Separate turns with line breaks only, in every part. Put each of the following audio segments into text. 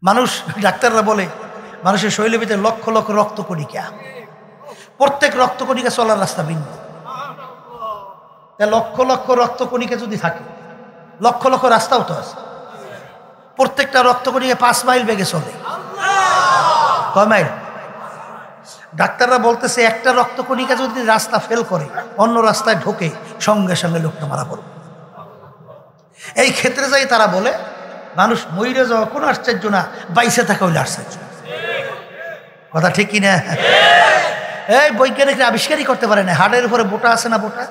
মানুষ, ডাক্তাররা বলে মানুষের শরীরের ভিতরে লক্ষ লক্ষ রক্তকণিকা, প্রত্যেক রক্তকণিকা চলার রাস্তা ভিন্ন। লক্ষ লক্ষ রক্তকণিকা যদি থাকে, লক্ষ লক্ষ রাস্তাও তো আছে। প্রত্যেকটা রক্তকণিকা 5 মাইল বেগে চলে। কয় মাইল? ডাক্তাররা বলতেছে একটা রক্তকণিকা যদি রাস্তা ফেল করে, অন্য রাস্তায় ঢোকে, সঙ্গে সঙ্গে লোকটা মারা পড়বে। এই ক্ষেত্রে যাই তারা বলে মানুষ মইরে যাওয়া কোনো আশ্চর্য না, বাইসে থাকা হইলে আশ্চর্য। কথা ঠিক কিনা? এই বৈজ্ঞানিকরা আবিষ্কারই করতে পারে না, হাড়ের উপরে বোটা আছে না, বোটা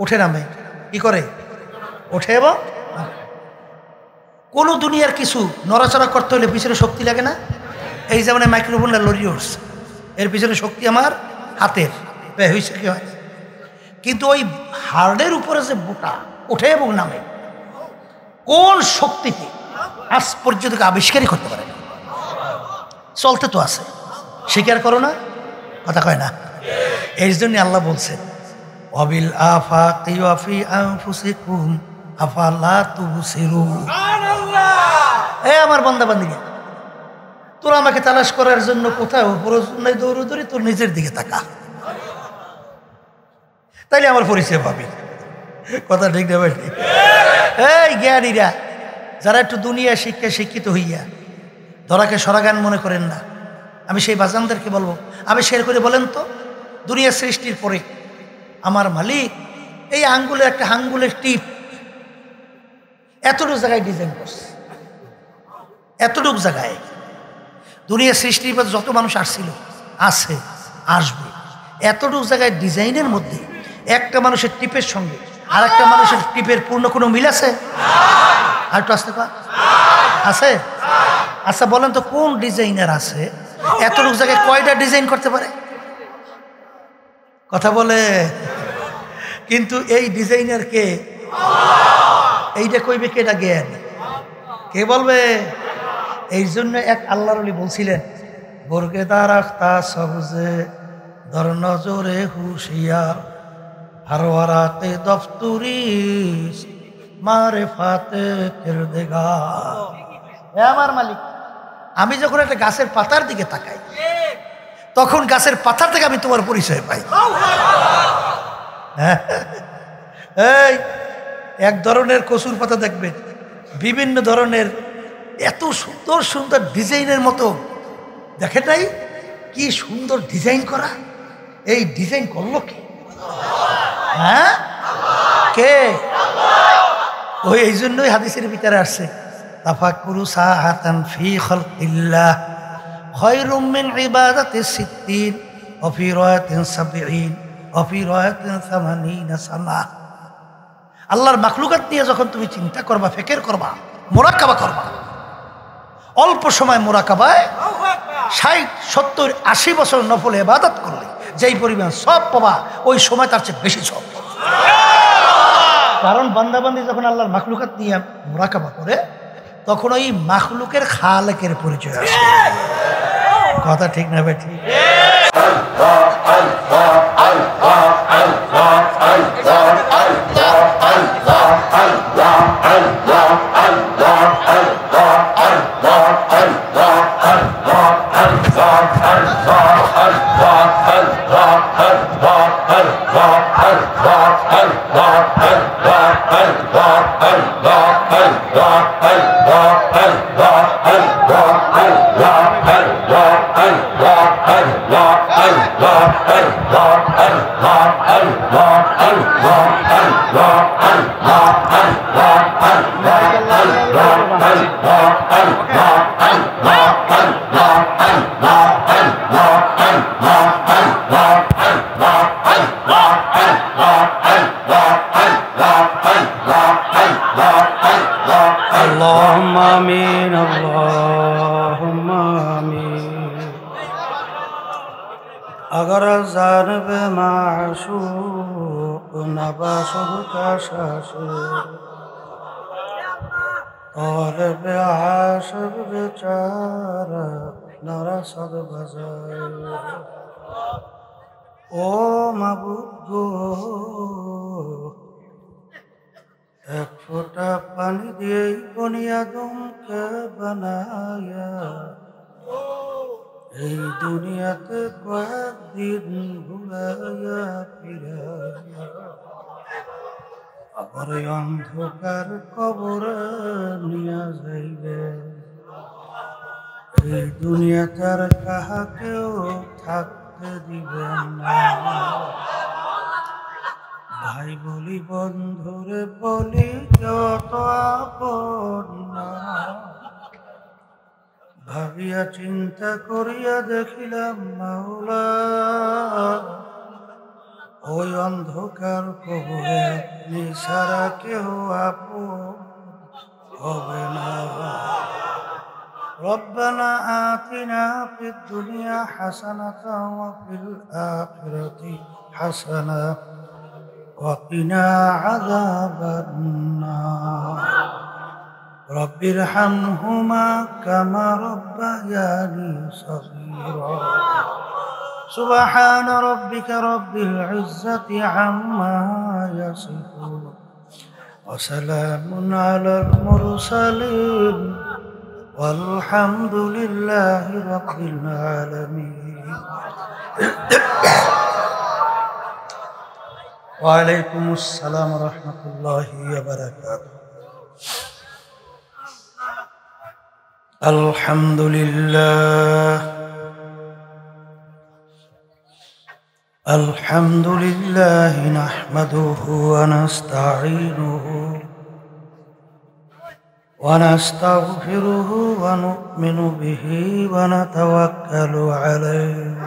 ওঠে নামে, কি করে ওঠে। এবং কোনো দুনিয়ার কিছু নড়াচড়া করতে হলে পিছনে শক্তি লাগে না? এই যেমন মাইক্রোফোনটা লড়িয়ে উঠছে, এর পিছনে শক্তি আমার হাতের ব্যয় হয়েছে, কি হয়? কিন্তু ওই হাড়ের উপরে যে বোটা ওঠে এবং নামে, কোন শক্তিতে আজ পর্যন্ত আবিষ্কারই করতে পারে না। চলতে তো আছে, স্বীকার করো না? কথা কয় না। এই জন্য আল্লাহ বলছেন ওয়াবিল আফাকি ওয়া ফি আনফুসিকুম আফালা তুবসিরুন। এই আমার বান্দা বান্দিরা, তোরা আমাকে তালাশ করার জন্য কোথাও প্রয়োজনে দৌড়ি, তোর নিজের দিকে তাকা, তাইলে আমার পরিচয় পাবি। কথা ঠিক না ভাই? এই জ্ঞানীরা যারা একটু দুনিয়া শিক্ষিত হইয়া ধরাকে সরাগান মনে করেন না, আমি সেই বাজানদেরকে বলবো, আমি শেয়ার করে বলেন তো, দুনিয়া সৃষ্টির পরে আমার মালিক এই আঙ্গুলের একটা আঙ্গুলের টিপ এতটুকু জায়গায় ডিজাইন করছে, এতটুকু জায়গায়। দুনিয়া সৃষ্টির পর যত মানুষ আসছিল, আছে, আসবে, এতটুকু জায়গায় ডিজাইনের মধ্যে একটা মানুষের টিপের সঙ্গে আর একটা মানুষের টিপের পূর্ণ কোনো মিল আছে? আর একটু আসতে পার আছে? আচ্ছা বলেন তো, কোন ডিজাইনার আছে এতটুকু জায়গায় কয়টা ডিজাইন করতে পারে? কথা বলে। কিন্তু এই ডিজাইনার কে? এইটা কইবে কে? এটা জ্ঞান কে বলবে? এই জন্য এক আল্লাহর ওলি বলছিলেন, বর্গে দারাখতা সবজে দর নজরে হুশিয়ার হারওয়ারাতে দফতুরি মারে ফাতে কিরদেগা। হে আমার মালিক, আমি যখন একটা গাছের পাতার দিকে তাকাই, তখন গাছের পাতার থেকে আমি তোমার পরিচয় পাই। এই এক ধরনের কচুর পাতা দেখবেন, বিভিন্ন ধরনের এত সুন্দর সুন্দর ডিজাইনের মতো, দেখেন নাই কি সুন্দর ডিজাইন করা? এই ডিজাইন করলো কে? হ্যাঁ, কে? ওই এই জন্যই হাদিসের ভিতরে আসছে, তাফাক্কুরু সাআতান ফি খালকিল্লাহ খায়রুম মিন ইবাদাতিস সিত্তিন ওয়া ফি রায়াতিন 70 ওয়া ফি রায়াতিন 80 সানা। আল্লাহর মাখলুকাত নিয়ে যখন তুমি চিন্তা করবা, ফিকির করবা, মুরাকাবা করবা, অল্প সময় মুরাকাবায় 60, 70, 80 বছর নফল ইবাদত করলে যেই পরিমাণ সব পাবা, ওই সময় তার চেয়ে বেশি সব। কারণ বান্দাবান্দি যখন আল্লাহর মাখলুকাত নিয়ে মুরাকাবা করে, তখন ওই মাখলুকের খালেকের পরিচয় আসে। কথা ঠিক না ভাই? ঠিক। अगर जानब माशूक नबाशुद का शाश और बेआशब बेचारा नरा सद बजाए ओ मबूद गो
এক ফোঁটা পানি দিয়েই বনি আদমকে বানায়া এই দুনিয়াতে কয়েকদিন ঘুরাইয়া ফিরাইয়া আবার এই অন্ধকার কবরে নিয়া যাইবে। এই দুনিয়াতে আর কাহাকেও থাকতে দিবেন না। ভাই বলি বন্ধুরে বলি কেউ তো আপন না। ভাবিয়া চিন্তা করিয়া দেখিলাম মাওলা ওই অন্ধকার কবরে আপনি ছাড়া কেউ আপন হবে না। ربنا آتنا في الدنيا حسنة وفي الآخرة حسنة وقنا عذاب النار رب ارحمهما كما ربياني صغيرا سبحان ربك رب العزة عما يصفون وسلام على المرسلين والحمد لله رب العالمين وعليكم السلام ورحمة الله وبركاته الحمد لله الحمد لله نحمده ونستعينه ونستغفره ونؤمن به ونتوكل عليه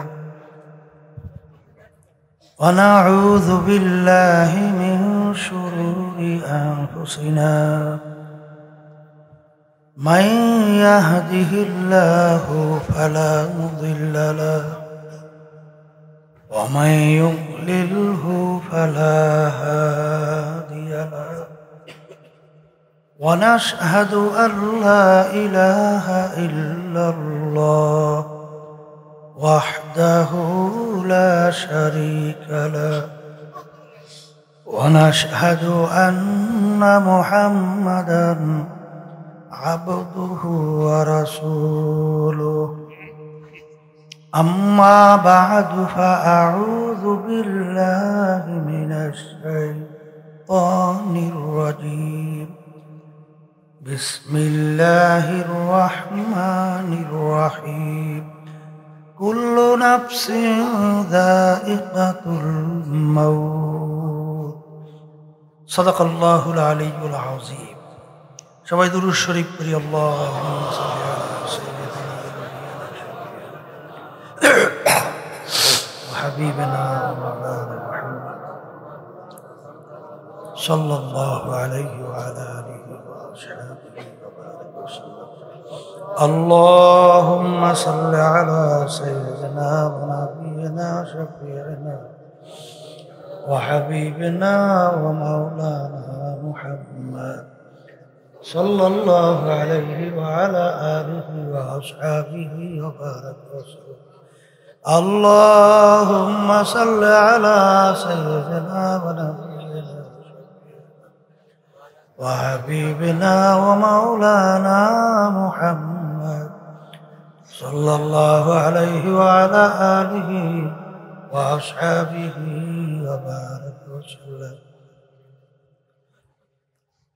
ونعوذ بالله من شرور أنفسنا من يهده الله فلا مضل له ومن يضلله فلا هادي له ونشهد أن لا إله إلا الله وحده لا شريك له ونشهد أن محمدًا عبده ورسوله أما بعد فأعوذ بالله من الشيطان الرجيم بسم الله الرحمن الرحيم كل نفس ذائقة الموت صدق الله العلي العظيم সবাই দুরূদ শরীফ পড়ি আল্লাহুম্মা সাল্লি আলা সাইয়্যিদিনা ওয়া হাবিবিনা ওয়া মাওলানা মুহাম্মদ সাল্লাল্লাহু আলাইহি ওয়া আলা আলিহি ওয়া আসহাবিহি ওয়া বারিক ওয়া সাল্লাম আল্লাহুম্মা সাল্লি আলা সাইয়্যিদিনা ওয়া নাবিয়িনা শাফি'িনা ওয়া হাবিবিনা ওয়া মাওলানা মুহাম্মদ صلى الله عليه وعلى آله وأصحابه وبارك وسلم اللهم صل على سيدنا ونبينا وحبيبنا ومولانا محمد صلى الله عليه وعلى آله وأصحابه وبارك وسلم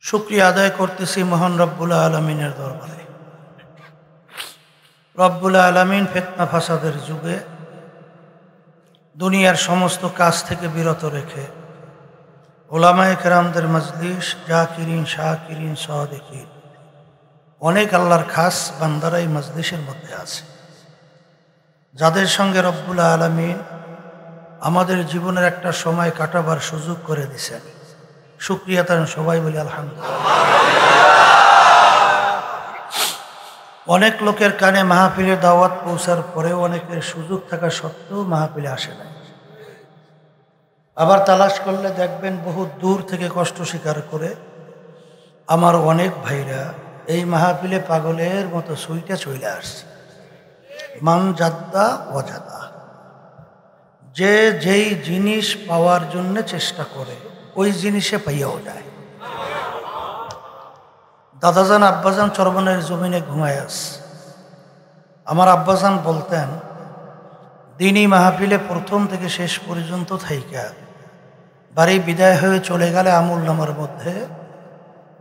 শুকরিয়া আদায় করতেছি মহান রব্বুল আলামিনের দরবারে। রব্বুল আলামিন ফিতনা ফাসাদের যুগে দুনিয়ার সমস্ত কাজ থেকে বিরত রেখে উলামায়ে কেরামদের মজলিস জাকিরিন শাকিরিন সাদিকিন অনেক আল্লাহর খাস বান্দারা এই মজলিসের মধ্যে আছে, যাদের সঙ্গে রব্বুল আলামিন আমাদের জীবনের একটা সময় কাটাবার সুযোগ করে দিয়েছেন। শুকরিয়া তার সবাই বলি আলহামদুলিল্লাহ। অনেক লোকের কানে মাহফিলের দাওয়াত পৌঁছার পরেও অনেকের সুযোগ থাকা সত্ত্বেও মাহফিলে আসে না। আবার তালাশ করলে দেখবেন বহু দূর থেকে কষ্ট স্বীকার করে আমার অনেক ভাইরা এই মাহফিলে পাগলের মতো সুইটা চলে আসছে। মান জাদ্দা ওয়াজাদা, যে যেই জিনিস পাওয়ার জন্য চেষ্টা করে ওই জিনিসে পাইয়াও যায়। দাদাজান আব্বাজান চরবনের জমিনে ঘুমায় আস। আমার আব্বাজান বলতেন, দিনই মাহফিলে প্রথম থেকে শেষ পর্যন্ত থাইকা বাড়ি বিদায় হয়ে চলে গেলে আমল নামার মধ্যে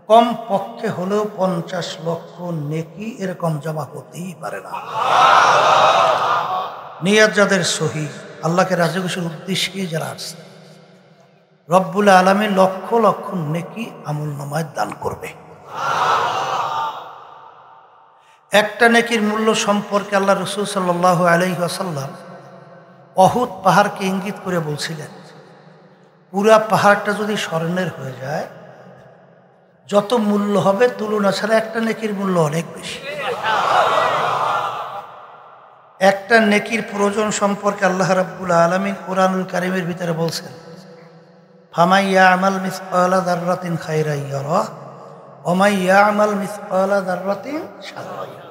কম পক্ষে হলেও 50 লক্ষ নেকি এরকম জমা হতেই পারে না। নিয়াত যাদের সহি, আল্লাহকে রাজি খুশির উদ্দেশ্যে যারা আসছে, রব্বুল আলামিন লক্ষ লক্ষ নেকি আমল নামায় দান করবে। একটা নেকির মূল্য সম্পর্কে আল্লাহ রাসূল সাল্লাল্লাহু আলাইহি ওয়াসাল্লাম অহুদ পাহাড়কে ইঙ্গিত করে বলছিলেন, পুরা পাহাড়টা যদি স্বর্ণের হয়ে যায়, যত মূল্য হবে তুলনা ছাড়া একটা নেকির মূল্য অনেক বেশি। একটা নেকির প্রয়োজন সম্পর্কে আল্লাহ রাব্বুল আলামিন কুরআনুল কারীমের ভিতরে বলছেন, ফামান ইয়ামাল মিসকালা যাররাতিন খায়রান ইয়ারাহ ওয়া মান ইয়ামাল মিসকালা যাররাতিন শাররান ইয়ারাহ।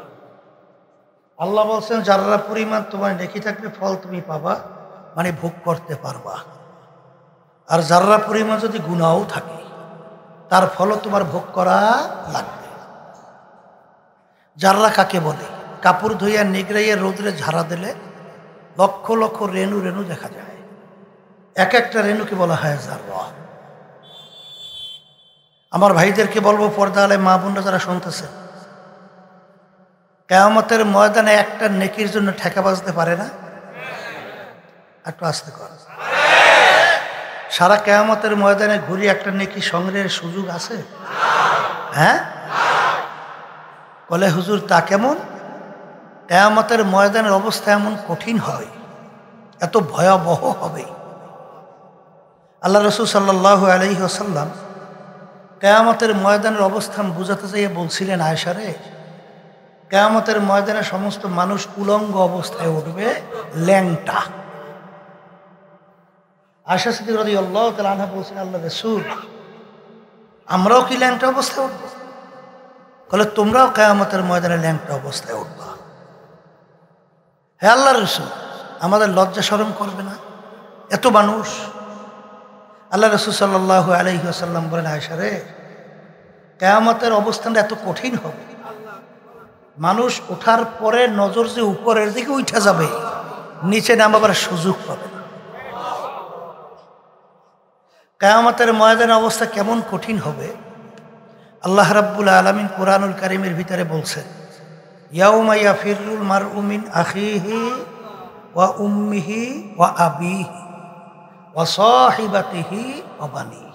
আল্লাহ বলছেন, যারা পরিমাণ তোমার নেকি থাকবে ফল তুমি পাবা, মানে ভোগ করতে পারবা। আর যারা পরিমাণ যদি গুনাহও থাকে তার ফলও তোমার ভোগ করা লাগবে। জাররা কাকে বলে? কাপড় ধুইয়া নিগড়াইয়া রোদ্রে ঝাড়া দিলে লক্ষ লক্ষ রেণু রেণু দেখা যায়, এক একটা রেণুকে বলা হয় জাররা। আমার ভাইদেরকে বলবো, পর্দা আলে মা বোনরা যারা শুনতেছে, কিয়ামতের ময়দানে একটা নেকির জন্য ঠেকা বাজতে পারে না? একটু আস্তে কর। সারা কিয়ামতের ময়দানে ঘুরি একটা নেকি সংগ্রহের সুযোগ আছে? হ্যাঁ, বলে হুজুর তা কেমন? কিয়ামতের ময়দানের অবস্থা এমন কঠিন হবে, এত ভয়াবহ হবে। আল্লাহ রাসূল সাল্লাল্লাহু আলাইহি ওয়াসাল্লাম কিয়ামতের ময়দানের অবস্থান বুঝাতে চাইয়ে বলছিলেন, আয়েশা রে, কিয়ামতের ময়দানে সমস্ত মানুষ উলঙ্গ অবস্থায় উঠবে, ল্যাংটা। আয়েশা সিদ্দিকা রাদিয়াল্লাহু তাআলা আনহা বলছেন, আল্লাহ রাসূল, আমরাও কি ল্যাংটা অবস্থায় উঠবো? বলে তোমরাও কিয়ামতের ময়দানে ল্যাংটা অবস্থায় উঠবা। হে আল্লাহ রাসূল, আমাদের লজ্জা শরম করবে না এত মানুষ? আল্লাহ রাসূল সাল্লাল্লাহু আলাইহি ওয়াসাল্লাম বলেন, আয়েশা রে, কিয়ামতের অবস্থানটা এত কঠিন হবে, মানুষ ওঠার পরে নজর যে উপরের দিকে উঠা যাবে, নিচে নামাবার সুযোগ পাবে না। কিয়ামতের ময়দানের অবস্থা কেমন কঠিন হবে আল্লাহ রাব্বুল আলামিন কুরআনুল কারীমের ভিতরে বলছেন, ইয়াউমা ইয়াফিরুল মারউ মিন আখিহি ওয়া উম্মিহি ওয়া আবিহি ওয়া সাহিবাতিহি ওয়া বানিহি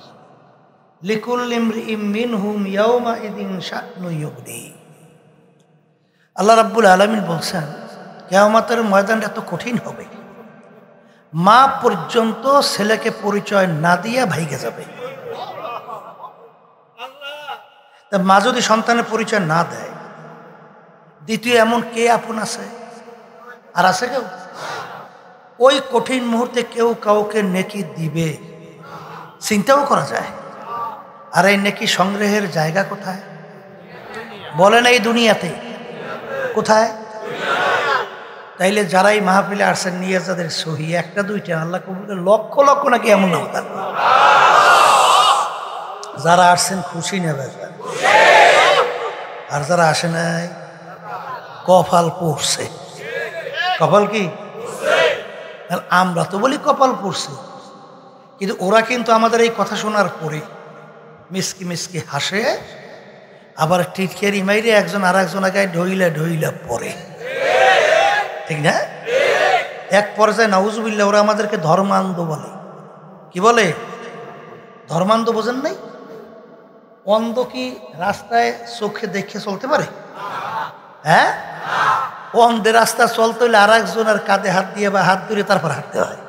লিকুল্লি ইমরিইম মিনহুম ইয়াউমা ইযিন শা'নুন ইউগনি। আল্লাহ রাব্বুল আলামিন বলছেন, কিয়ামতের ময়দানটা এত কঠিন হবে, মা পর্যন্ত ছেলেকে পরিচয় না দিয়ে ভাইগে যাবে। তা মা যদি সন্তানের পরিচয় না দেয়, দ্বিতীয় এমন কে আপন আছে? আর আছে কেউ? ওই কঠিন মুহূর্তে কেউ কাউকে নেকি দিবে চিন্তাও করা যায়। আর এই নেকি সংগ্রহের জায়গা কোথায়? বলেন এই দুনিয়াতে। কোথায়? তাইলে যারাই মাহফিলে আসছেন, নিয়ে যাদের সহি একটা দুইটা, আল্লাহ কবুল করে লক্ষ লক্ষ নাকি এমন না হতাম। যারা আসছেন খুশি নেবে, আর যারা আসে নাই কপাল পড়ছে। কপাল কি? আমরা তো বলি কপাল পড়ছে, কিন্তু ওরা কিন্তু আমাদের এই কথা শোনার পরে মিসকি মিসকি হাসে, আবার টিটকেরি মাইরে একজন আর একজন আগে ঢইলা ঢইলা পড়ে, ঠিক না? এক পর্যায়ে নাউজুবিল্লাহ ওরা আমাদেরকে ধর্মান্ধ বলে। কি বলে? ধর্মান্ধ। বোঝেন নাই? অন্ধ কি রাস্তায় চোখে দেখে চলতে পারে? হ্যাঁ, অন্ধের রাস্তা চলতে হলে আর একজনের কাঁধে হাত দিয়ে বা হাত ধরে তারপর হাঁটতে হয়।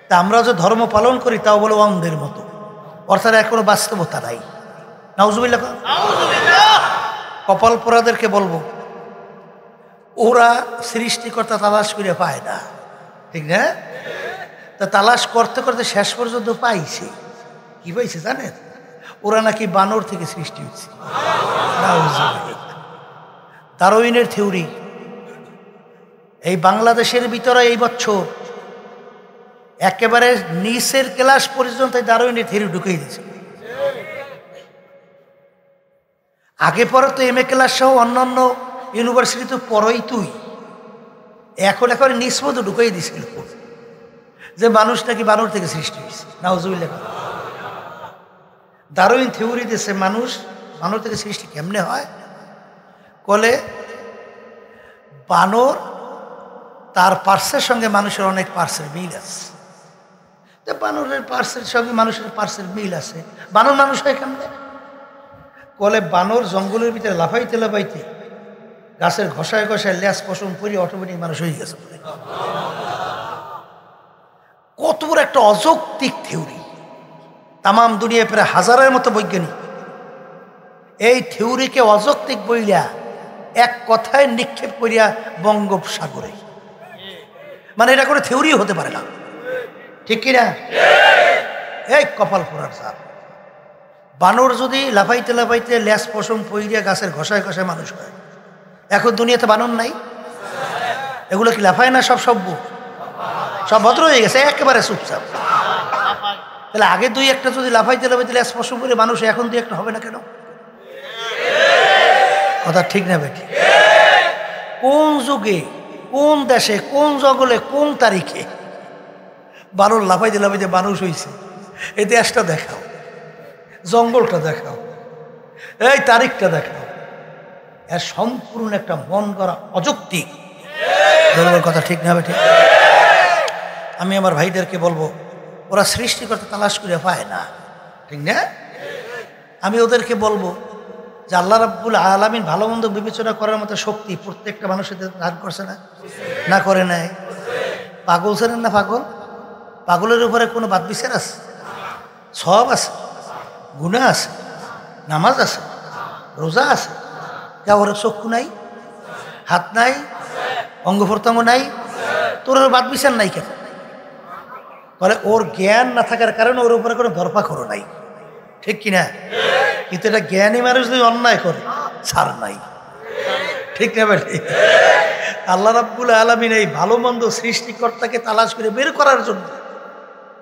তা আমরা যে ধর্ম পালন করি তাও বলে অন্ধের মতো, অর্থাৎ এখনো বাস্তবতা নাই। নাউজুবিল্লাহ। কপাল পোড়াদেরকে বলবো, ওরা সৃষ্টিকর্তা তালাশ করে পায় না, ঠিক না? তা তালাশ করতে করতে শেষ পর্যন্ত পাইছে। কি পাইছে জানেন? ওরা নাকি বানর থেকে সৃষ্টি হয়েছে। ডারউইনের থিওরি। এই বাংলাদেশের ভিতরে এই বছর একেবারে নিচের ক্লাস পর্যন্ত ডারউইনের থিওরি ঢুকিয়ে দিয়েছে।
আগে পরে তো এম এ ক্লাস সহ অন্যান্য ইউনিভার্সিটি তো পড়ই তুই, এখন এখন নিষ্পদ ঢুকাই দিছিল যে মানুষ নাকি বানর থেকে সৃষ্টি হয়েছে। নাউজুবিল্লাহ। ডারউইন থিওরি দিয়েছে মানুষ বানর থেকে সৃষ্টি কেমনে হয়। কলে বানর তার পার্সের সঙ্গে মানুষের অনেক পার্সের মিল আছে, তো বানরের পার্সের সঙ্গে মানুষের পার্সের মিল আছে, বানর মানুষ হয় কেমনে। কলে বানর জঙ্গলের ভিতরে লাফাইতে লাফাইতে গাছের ঘষায় ঘষায় ল্যাস পশম পরি অটোমেটিক মানুষ হয়ে গেছে। কত বড় একটা অযৌক্তিক থিওরি। তামাম দুনিয়ায় প্রায় হাজারের মতো বৈজ্ঞানিক এই থিওরিকে অযৌক্তিক বইলা এক কথায় নিক্ষেপ করিয়া বঙ্গোপসাগরে, মানে এটা কোনো থিওরি হতে পারে না, ঠিক কিনা? এই কপাল পোড়ার সাপ। বানর যদি লাফাইতে লাফাইতে ল্যাস পশম পইরিয়া গাছের ঘষায় ঘষায় মানুষ হয়, এখন দুনিয়াতে বানর নাই, এগুলো কি লাফায় না? সব সভ্য, সব ভদ্র হয়ে গেছে, একেবারে চুপচাপ। তাহলে আগে দুই একটা যদি লাফাইতে লাফাইতে ল্যাস পশম করে মানুষ, এখন দুই একটা হবে না কেন? কথা ঠিক না বেটি? কোন যুগে, কোন দেশে, কোন জঙ্গলে, কোন তারিখে বানর লাফাইতে লাফাইতে মানুষ হয়েছে? এই দেশটা দেখাও, জঙ্গলটা দেখাও, এই তারিখটা দেখাও। এর সম্পূর্ণ একটা মন করা অযৌক্তিক কথা, ঠিক না বেটি? আমি আমার ভাইদেরকে বলবো, ওরা সৃষ্টিকর্তা তালাশ করে পায় না, ঠিক না? আমি ওদেরকে বলবো যে আল্লাহ রাব্বুল আলামিন ভালো মন্দ বিবেচনা করার মতো শক্তি প্রত্যেকটা মানুষের দান করছে না? না করে নাই? পাগল ছিলেন না? পাগল, পাগলের উপরে কোনো বাদ বিচার আছে? সব আছে, গুনাহ আছে, নামাজ আছে, রোজা আছে, যা ওর চক্ষু নাই, হাত নাই, অঙ্গ প্রত্যঙ্গ নাই, তোর বাদ বিচার নাই কেন? তাহলে ওর জ্ঞান না থাকার কারণে ওর উপরে কোনো ধরপাকড়ও নাই, ঠিক কিনা? কিন্তু এটা জ্ঞানী মানুষ যদি অন্যায় করে ছাড় নাই, ঠিক না বেটি? আল্লাহ রাব্বুল আলামিন এই ভালো মন্দ সৃষ্টিকর্তাকে তালাশ করে বের করার জন্য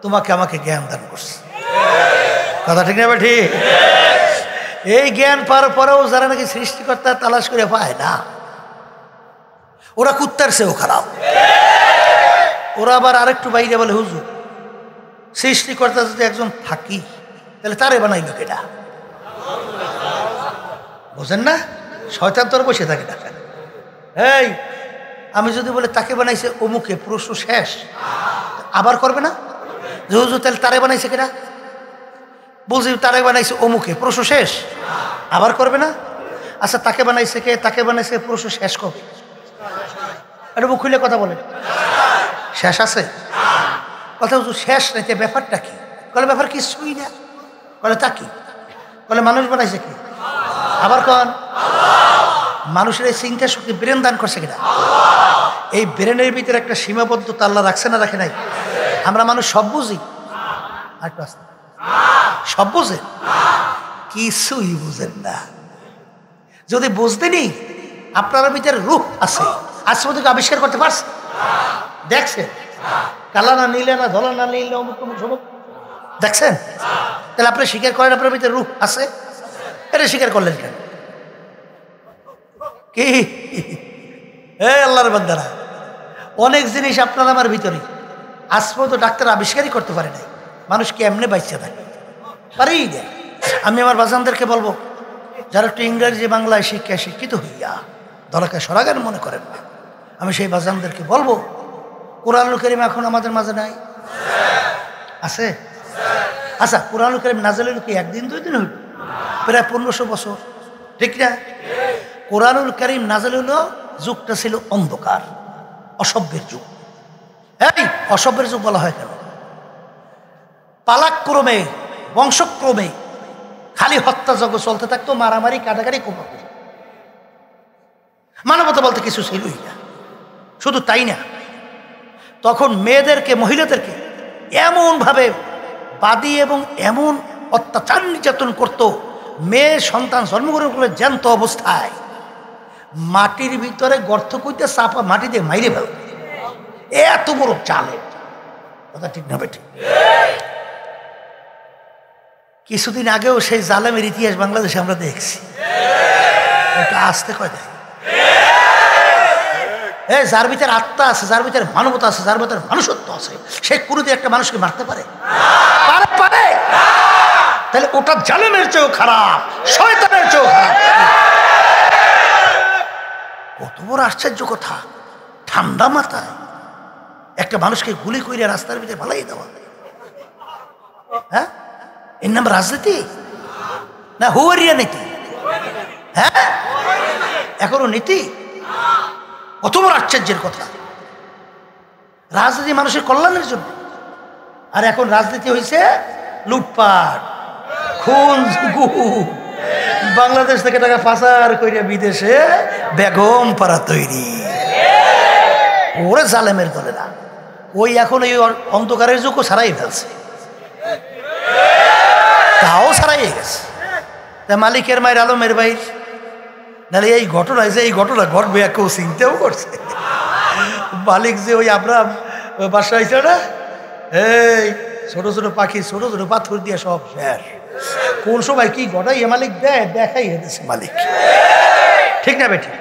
তোমাকে আমাকে জ্ঞান দান করছে, কথা ঠিক না বেটি? এই জ্ঞান পাওয়ার পরেও যারা নাকি সৃষ্টিকর্তা তালাশ করে পায় না, ওরা কুত্তার চেয়েও খারাপ। ওরা আবার আরেকটু বাইরে বলে, হুজুর সৃষ্টিকর্তা যদি একজন থাকি তাহলে তারে বানাইল কেটা? বোঝেন না? শয়তান তোর বসে থাকে না। এই আমি যদি বলে তাকে বানাইছে অমুকে, প্রশ্ন শেষ। আবার করবে না যে হুজুর তাহলে তারে বানাইছে কেটা? বলছি তারে বানাইছে অমুকে, প্রশ্ন শেষ। আবার করবে না? আচ্ছা তাকে বানাইছে কে? তাকে বানাইছে, প্রশ্ন শেষ কবে? এটা মুখ খুলে কথা বলে, শেষ আছে কথা? হুজুর শেষ নাই, ব্যাপারটা কি? বলে ব্যাপার কিছুই না। বলে তা কি? বলে মানুষ বানাইছে কি? আবার কন মানুষের এই চিন্তা শক্তি ব্রেন দান করছে কিনা? এই ব্রেনের ভিতরে একটা সীমাবদ্ধতা আল্লাহ রাখছে না রাখে নাই? আমরা মানুষ সব বুঝি, সব বুঝে, কিছুই বুঝেন না। যদি বুঝতেনি আপনার ভিতরে রূপ আছে, আজ পর্যন্ত আবিষ্কার করতে পারছে? দেখছেন? কালা না নিলে না, ধলা না নিলে অমুক অমুক সমুক, দেখছেন? তাহলে আপনি স্বীকার করেন আপনার ভিতরে রূপ আছে? এটা স্বীকার করলেন কেন? কি আল্লাহর বান্দারা, অনেক জিনিস আপনার আমার ভিতরে আজ পর্যন্ত ডাক্তার আবিষ্কারই করতে পারে নাই। মানুষ কেমনে বাঁচতে থাকে পারি না। আমি আমার বাজানদেরকে বলবো, যারা একটু ইংরেজি বাংলায় শিক্ষিত হইয়া দরকার সরাগান মনে করেন না, আমি সেই বাজানদেরকে বলবো, কোরআনুল কারীম এখন আমাদের মাঝে নাই? আছে? আচ্ছা কোরআনুল কারীম নাযিল হলো কি একদিন দুই দিন হইল? প্রায় 1500 বছর, ঠিক না? কোরআনুল কারীম নাযিল হলো, যুগটা ছিল অন্ধকার, অসভ্যের যুগ। এই অসভ্যের যুগ বলা হয় কেন? পালাক্রমে, বংশক্রমে খালি হত্যাযজ্ঞ চলতে থাকতো, মারামারি, কাটাকাটি, কোপাকুপি, মানবতা বলতে কিছু ছিলই না। শুধু তাই না, তখন মেয়েদেরকে, মহিলাদেরকে এমনভাবে বাদী এবং এমন অত্যাচার নির্যাতন করত, মেয়ে সন্তান জন্মগ্রহণ করে জ্যান্ত অবস্থায় মাটির ভিতরে গর্ত করতে চাপা মাটি দিয়ে মাইরে ফেল, এত বড় চালে, কথা ঠিক না বেঠিক? কিছুদিন আগেও সেই জালেমের ইতিহাস বাংলাদেশে আমরা দেখছি। এটা আসতে কয় দেয় যার ভিতরে আত্মা আছে, যার ভিতরে মানবতা আছে, যার ভিতরে মানুষত্ব আছে, সে কোনোদিন একটা মানুষকে মারতে পারে? পারে? তাহলে ওটা জালেমের চেয়েও খারাপ, শয়তানের চেয়েও খারাপ। কত বড় আশ্চর্য কথা! ঠান্ডা মাথায় একটা মানুষকে গুলি করে রাস্তার ভিতরে ফালাই দেওয়া, হ্যাঁ? এর নাম রাজনীতি না হুয়ারিয়া নীতি? হ্যাঁ, এখনো নীতি? কত বড় আশ্চর্যের কথা! রাজনীতি মানুষের কল্যাণের জন্য, আর এখন রাজনীতি হয়েছে লুটপাট, খুন, বাংলাদেশ থেকে টাকা পাচার করে বিদেশে বেগম পাড়া তৈরি। ওরে জালেমের দলে না, ওই এখন এই অন্ধকারের যুগও ছাড়াই ফেলছে, তাও ছাড়াই গেছে। তা মালিকের মায়ের আলমের ভাই, নাহলে এই ঘটনায় যে এই ঘটনা ঘটবে কেউ চিন্তাও করছে? মালিক যে ওই আমরা বাসায় ছিল না, এই ছোট ছোট পাখি, ছোট ছোট পাথর দিয়ে সব শেষ। কোন সময় কি ঘটাই এ মালিক দেখাই হেঁটেছে মালিক, ঠিক না বেঠিক?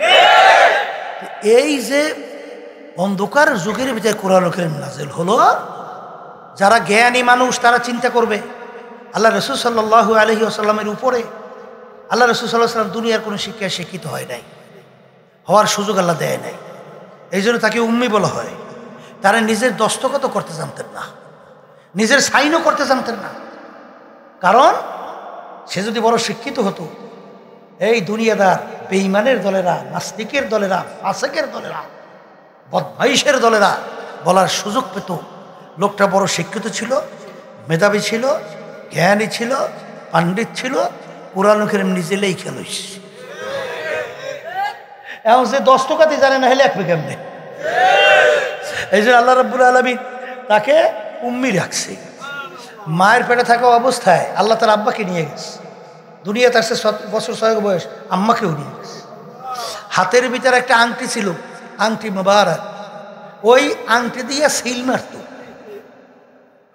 এই যে অন্ধকার যুগের ভিতরে কোরআন কারীম নাযিল হলো, যারা জ্ঞানী মানুষ তারা চিন্তা করবে আল্লাহ রাসূল সাল্লাল্লাহু আলাইহি ওয়াসাল্লামের উপরে। আল্লাহ রাসূল সাল্লাল্লাহু আলাইহি ওয়াসাল্লাম দুনিয়ার কোনো শিক্ষায় শিক্ষিত হয় নাই, হওয়ার সুযোগ আল্লাহ দেয় নাই, এই জন্য তাকে উম্মি বলা হয়। তারা নিজের দস্তখত করতে জানতেন না, নিজের সাইনও করতে জানতেন না। কারণ সে যদি বড় শিক্ষিত হতো, এই দুনিয়াদার বেঈমানের দলেরা, নাস্তিকের দলেরা, ফাসেকের দলেরা, বদমাইশের দলেরা বলার সুযোগ পেত লোকটা বড় শিক্ষিত ছিল, মেধাবী ছিল, জ্ঞানী ছিল, পণ্ডিত ছিল, কোরআন কারীম নিজে লেখা লইছে। এখন সে দস্তখতই জানে না, হলে একবে কেমনে? এই জন্য আল্লাহ রাব্বুল আলামিন তাকে উম্মি রাখছে। মায়ের পেটে থাকা অবস্থায় আল্লাহ তার আব্বাকে নিয়ে গেছে, দুনিয়াতে আসছে 7 বছর 6 বয়স, আম্মাকেও নিয়ে গেছে। হাতের ভিতরে একটা আংটি ছিল, আংটি মোবারক, ওই আংটি দিয়ে সিল মারত,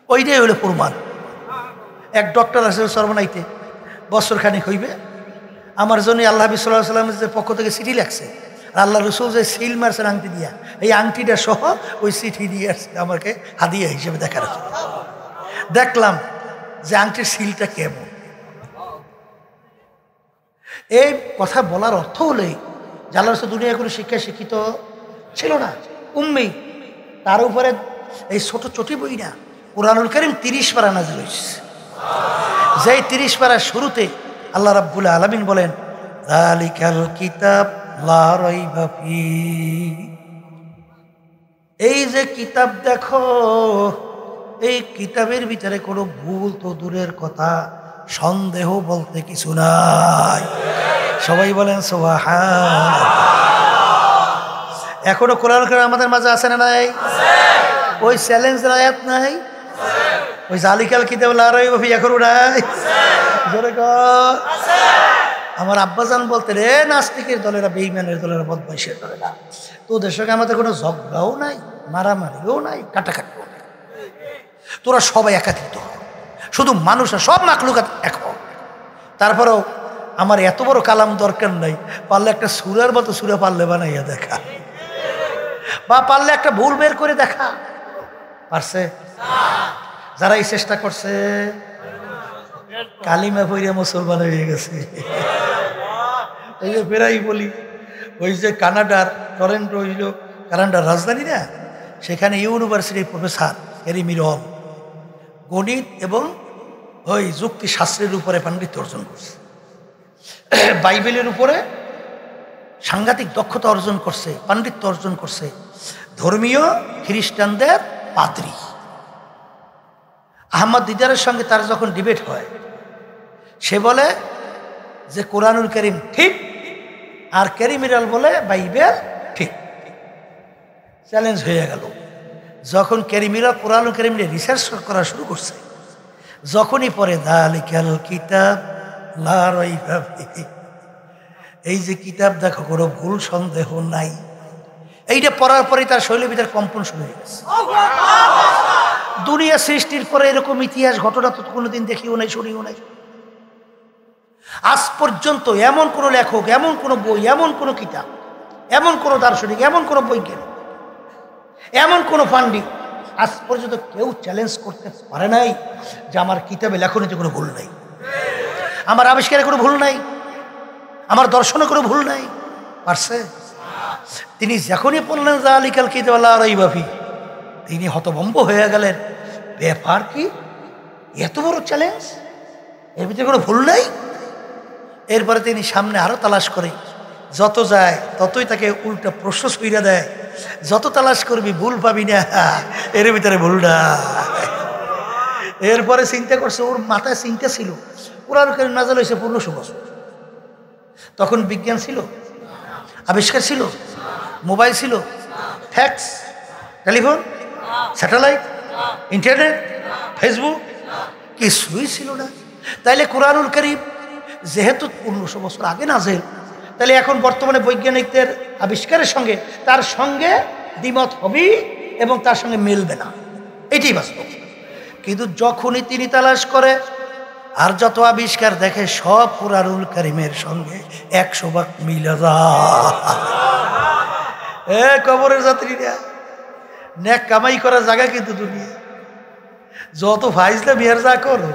ওইটাই হলো প্রমাণ। এক ডক্টর আছে সর্বনাইতে, বছর খানিক হইবে, আমার জন্য আল্লাহ নবী সাল্লাল্লাহু আলাইহি ওয়াসাল্লামের পক্ষ থেকে চিঠি লাগছে, আর আল্লাহ রাসূল যে সিল মারছেন আংটি দিয়া, এই আংটিটা সহ ওই চিঠি দিয়ে আসছে আমাকে হাদিয়া হিসেবে দেখার জন্য। দেখলাম যে আংটির সিলটা কেমন। এই কথা বলার অর্থ হলেই যে আল্লাহ রাসূল দুনিয়ায় কোনো শিক্ষায় শিক্ষিত ছিল না, উম্মি। তার উপরে এই ছোট চটি বই না, কুরআনুল কারীম 30 পারা নাযিল হয়েছে। যেই 30 পারার শুরুতে আল্লাহ রাব্বুল আলামিন বলেন, যালিকাল কিতাব লা রাইবা ফীহি, এই যে কিতাব দেখো, এই কিতাবের ভিতরে কোনো ভুল তো দূরের কথা, সন্দেহ বলতে কিছু নাই। সবাই বলেন সুবহানাল্লাহ। এখনো কোরআন কারীম আমাদের মাঝে আছে না নাই? ওই চ্যালেঞ্জের আয়াত নাই? ওই যালিকাল কিতাব লা রাইবা ফীহি এখনো নাই? জোরে কর। আমার আব্বাজান বলতে রে, নাস্তিকের দলেরা, বেঈমানের দলেরা, বদমাইশের দলেরা, তোদের সঙ্গে আমাদের কোনো ঝগড়াও নাই, মারামারিও নাই, কাটাকাটিও নাই, তোরা সবাই একাত্রিত হ, শুধু মানুষ না, সব মাখলুকাত এক হ। তারপরেও আমার এত বড় কালাম দরকার নাই, পারলে একটা সূরার মতো সূরা পারলে বানাইয়া দেখা, বা পারলে একটা ভুল বের করে দেখা। পারছে? যারা এই চেষ্টা করছে কালিমা পড়ে মুসলমান হয়ে গেছে। এই যে ফেরাই বলি, ওই যে কানাডার টরেন্টো হইল কানাডার রাজধানী না, সেখানে ইউনিভার্সিটির প্রফেসর এরিমিরল গণিত এবং ওই যুক্তিশাস্ত্রের উপরে পাণ্ডিত্য অর্জন করছে, বাইবেলের উপরে সাংঘাতিক দক্ষতা অর্জন করছে, পাণ্ডিত্য অর্জন করছে। ধর্মীয় খ্রিস্টানদের পাদ্রী। আহমদ দিদারের সঙ্গে তার যখন ডিবেট হয়, সে বলে যে কোরআনুল কারীম ঠিক, আর ক্যারিমিরাল বলে বাইবেল ঠিক। চ্যালেঞ্জ হয়ে গেল। যখন ক্যারিমিরাল কোরআনুল কারীম নিয়ে রিসার্চ করা শুরু করছে, যখনই পড়ে যালিকাল কিতাব লা রাইবা ফীহি, এই যে কিতাব দেখো কোনো ভুল সন্দেহ নাই, এইটা পড়ার পরে তার শৈলের ভিতরে কম্পন শুরু হয়ে গেছে। দুনিয়া সৃষ্টির পরে এরকম ইতিহাস ঘটনা তো কোনোদিন দেখিও নাই, শুনিও নাই। আজ পর্যন্ত এমন কোনো লেখক, এমন কোনো বই, এমন কোনো কিতাব, এমন কোনো দার্শনিক, এমন কোনো বৈজ্ঞানিক, এমন কোনো পাণ্ডিত আজ পর্যন্ত কেউ চ্যালেঞ্জ করতে পারে নাই যে আমার কিতাবে লেখনীতে কোনো ভুল নাই, আমার আবিষ্কারে কোনো ভুল নাই, আমার দর্শনে কোনো ভুল নাই। পারছে? তিনি যখনই বললেন যালিকাল কিতাবু লা রাইবা ফীহি, তিনি হতভম্ব হয়ে গেলেন। ব্যাপার কি? এত বড় চ্যালেঞ্জ, এর ভিতরে কোনো ভুল নাই? এরপরে তিনি সামনে আরো তালাশ করে, যত যায় ততই তাকে উল্টা প্রশ্ন ছুঁড়ে দেয়, যত তালাশ করবি ভুল পাবি না, এর ভিতরে ভুল না। এরপরে চিন্তা করছে, ওর মাথায় চিন্তা ছিল কোরআন কারীম নাযিল হয়েছে 1500 বছর। তখন বিজ্ঞান ছিল, আবিষ্কার ছিল, মোবাইল ছিল, fax, telephone, satellite, internet, Facebook কিছুই ছিল না। তাইলে কোরআনুল কারীম যেহেতু 1500 বছর আগে নাযিল, তাহলে এখন বর্তমানে বৈজ্ঞানিকদের আবিষ্কারের সঙ্গে তার সঙ্গে দ্বিমত হবে এবং তার সঙ্গে মিলবে না, এটাই বাস্তব। কিন্তু যখনই তিনি তালাশ করে আর যত আবিষ্কার দেখে সব কোরআনুল কারীমের সঙ্গে 100 ভাগ মিলে যায়। কবরের যাত্রীরা, নেক কামাই করার জায়গা কিন্তু দুনিয়া। যত ফাইজলে বিয়ার যা করো,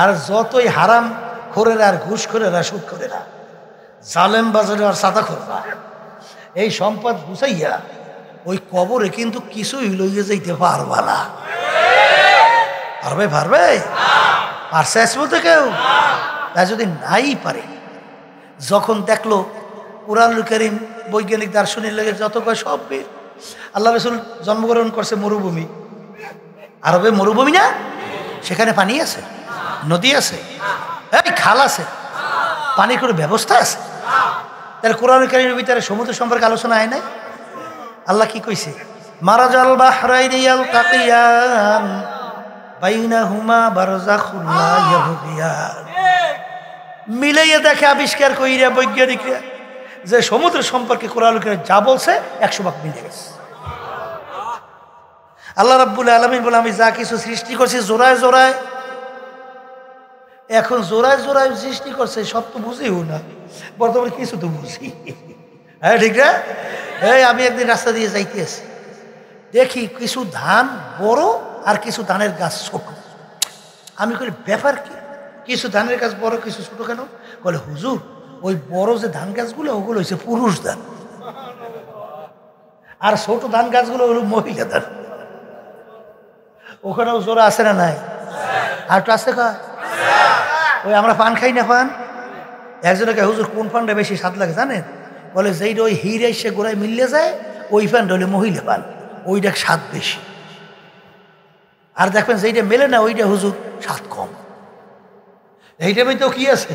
আর যতই হারাম খোরেরা আর ঘুষ খোরেরা, সুদ খোরেরা, জালেম বাজারে আর সাদা খোরবা এই সম্পদ গুছাইয়া ওই কবরে কিন্তু কিছুই লইয়ে যাইতে পারবা না। পারবে? পারবে? পারছে আজ বলতে কেউ? তাই যদি নাই পারে, যখন দেখলো কোরআনুল কারীম বৈজ্ঞানিক দার্শনিক লেগে যত কয় সব বের। আল্লাহ রাসূল জন্মগ্রহণ করছে মরুভূমি, আরবে মরুভূমি না, সেখানে পানি আছে, নদী আছে, খাল আছে, পানির কোনো ব্যবস্থা আছে। তাহলে কোরআনুল কারীমের ভিতরে সমুদ্র সম্পর্কে আলোচনা হয় নাই? আল্লাহ কি কইছে? মারাজাল বাহরাইনি ইয়ালতাকিয়ান বাইনাহুমা বারযাখুন লা ইয়াবগিয়ান। মিলাইয়া দেখে আবিষ্কার কইরা বৈজ্ঞানিকরা যে সমুদ্র সম্পর্কে কোরআনুল কারীম যা বলছে 100 ভাগ মিলে গেছে। আল্লাহ রাব্বুল আলামিন বলে, আমি যা কিছু সৃষ্টি করছি জোড়ায় জোড়ায়, এখন জোড়ায় জোড়ায় সৃষ্টি করছে, সব তো বুঝিও না, বর্তমানে কিছু তো বুঝি। হ্যাঁ ঠিক না? আমি একদিন রাস্তা দিয়ে যাইতে আছি, দেখি কিছু ধান বড় আর কিছু ধানের গাছ ছোট। আমি কই ব্যাপার কি, কিছু ধানের গাছ বড় কিছু ছোট কেন? বলে হুজুর, ওই বড় যে ধান গাছগুলো ওগুলো হচ্ছে পুরুষ ধান, আর ছোট ধান গাছগুলো হলো মহিলা ধান। ওখানেও জোড়া আছে না নাই? আর একটু আসতে কয়, ওই আমরা পান খাই না, পান একজনকে হুজুর কোন পানটা বেশি স্বাদ লাগে জানেন? বলে যেইটা ওই হিরে এসে গোড়ায় মিললে যায় ওই পানটা হলে মহিলা পান, ওইটা স্বাদ বেশি। আর দেখবেন যেইটা মেলে না ওইটা হুজুর স্বাদ কম। এইটা তো কি আছে,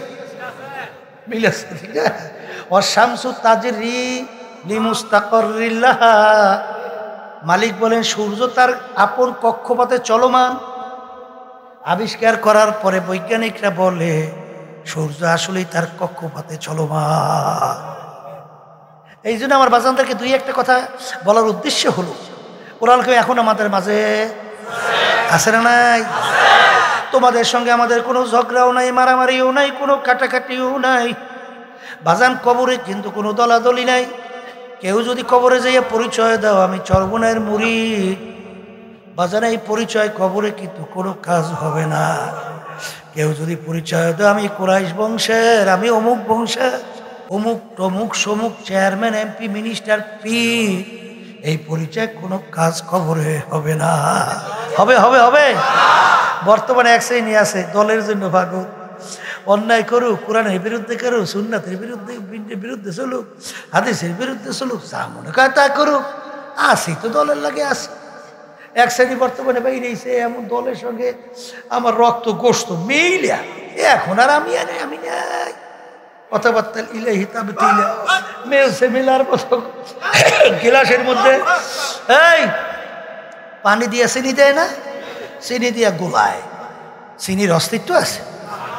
মিল আছে, ঠিক আছে। ওয়াশ-শামসু তাজরি লিমুস্তাকাররিল লাহা, মালিক বলেন সূর্য তার আপন কক্ষপথে চলমান। আবিষ্কার করার পরে বৈজ্ঞানিকরা বলে সূর্য আসলেই তার কক্ষপথে চলমান। এই জন্য আমার বাজানদেরকে দুই একটা কথা বলার উদ্দেশ্য হলো, কোরআন কারীম এখন আমাদের মাঝে আছে না নাই? তোমাদের সঙ্গে আমাদের কোনো ঝগড়াও নাই, মারামারিও নাই, কোনো কাটাকাটিও নাই। বাজান কবরে কিন্তু কোনো দলাদলি নাই। কেউ যদি কবরে যাইয়া পরিচয় দাও আমি চরবনের মুরিদ, বাজান এই পরিচয় কবরে কিন্তু কোনো কাজ হবে না। কেউ যদি পরিচয় দাও আমি কুরাইশ বংশের, আমি অমুক বংশের, অমুক টমুক সমুক চেয়ারম্যান, এমপি, মিনিস্টার, পি, এই পরিচয় কোনো কাজ কবরে হবে না। হবে হবে হবে। বর্তমানে এক শ্রেণী আছে দলের জন্য পাগল, অন্যায় করুক, কোরআনের বিরুদ্ধে করুক, সুন্নাতের বিরুদ্ধে চলুক, হাদিসের বিরুদ্ধে চলুক, যা মনে করে তা করুক, আসি তো দলের লাগে আসি। এক শ্রেণী বর্তমানে বাইরেছে এমন দলের সঙ্গে আমার রক্ত গোস্ত মিলিয়া, এখন আর আমি নাই কথাবার্তা ইলাহি তাবতিলা মেলছে মিলার মতো গিলাসের মধ্যে এই পানি দিয়া চিনি দেয় না, চিনি দিয়া গোলায়, চিনির অস্তিত্ব আছে।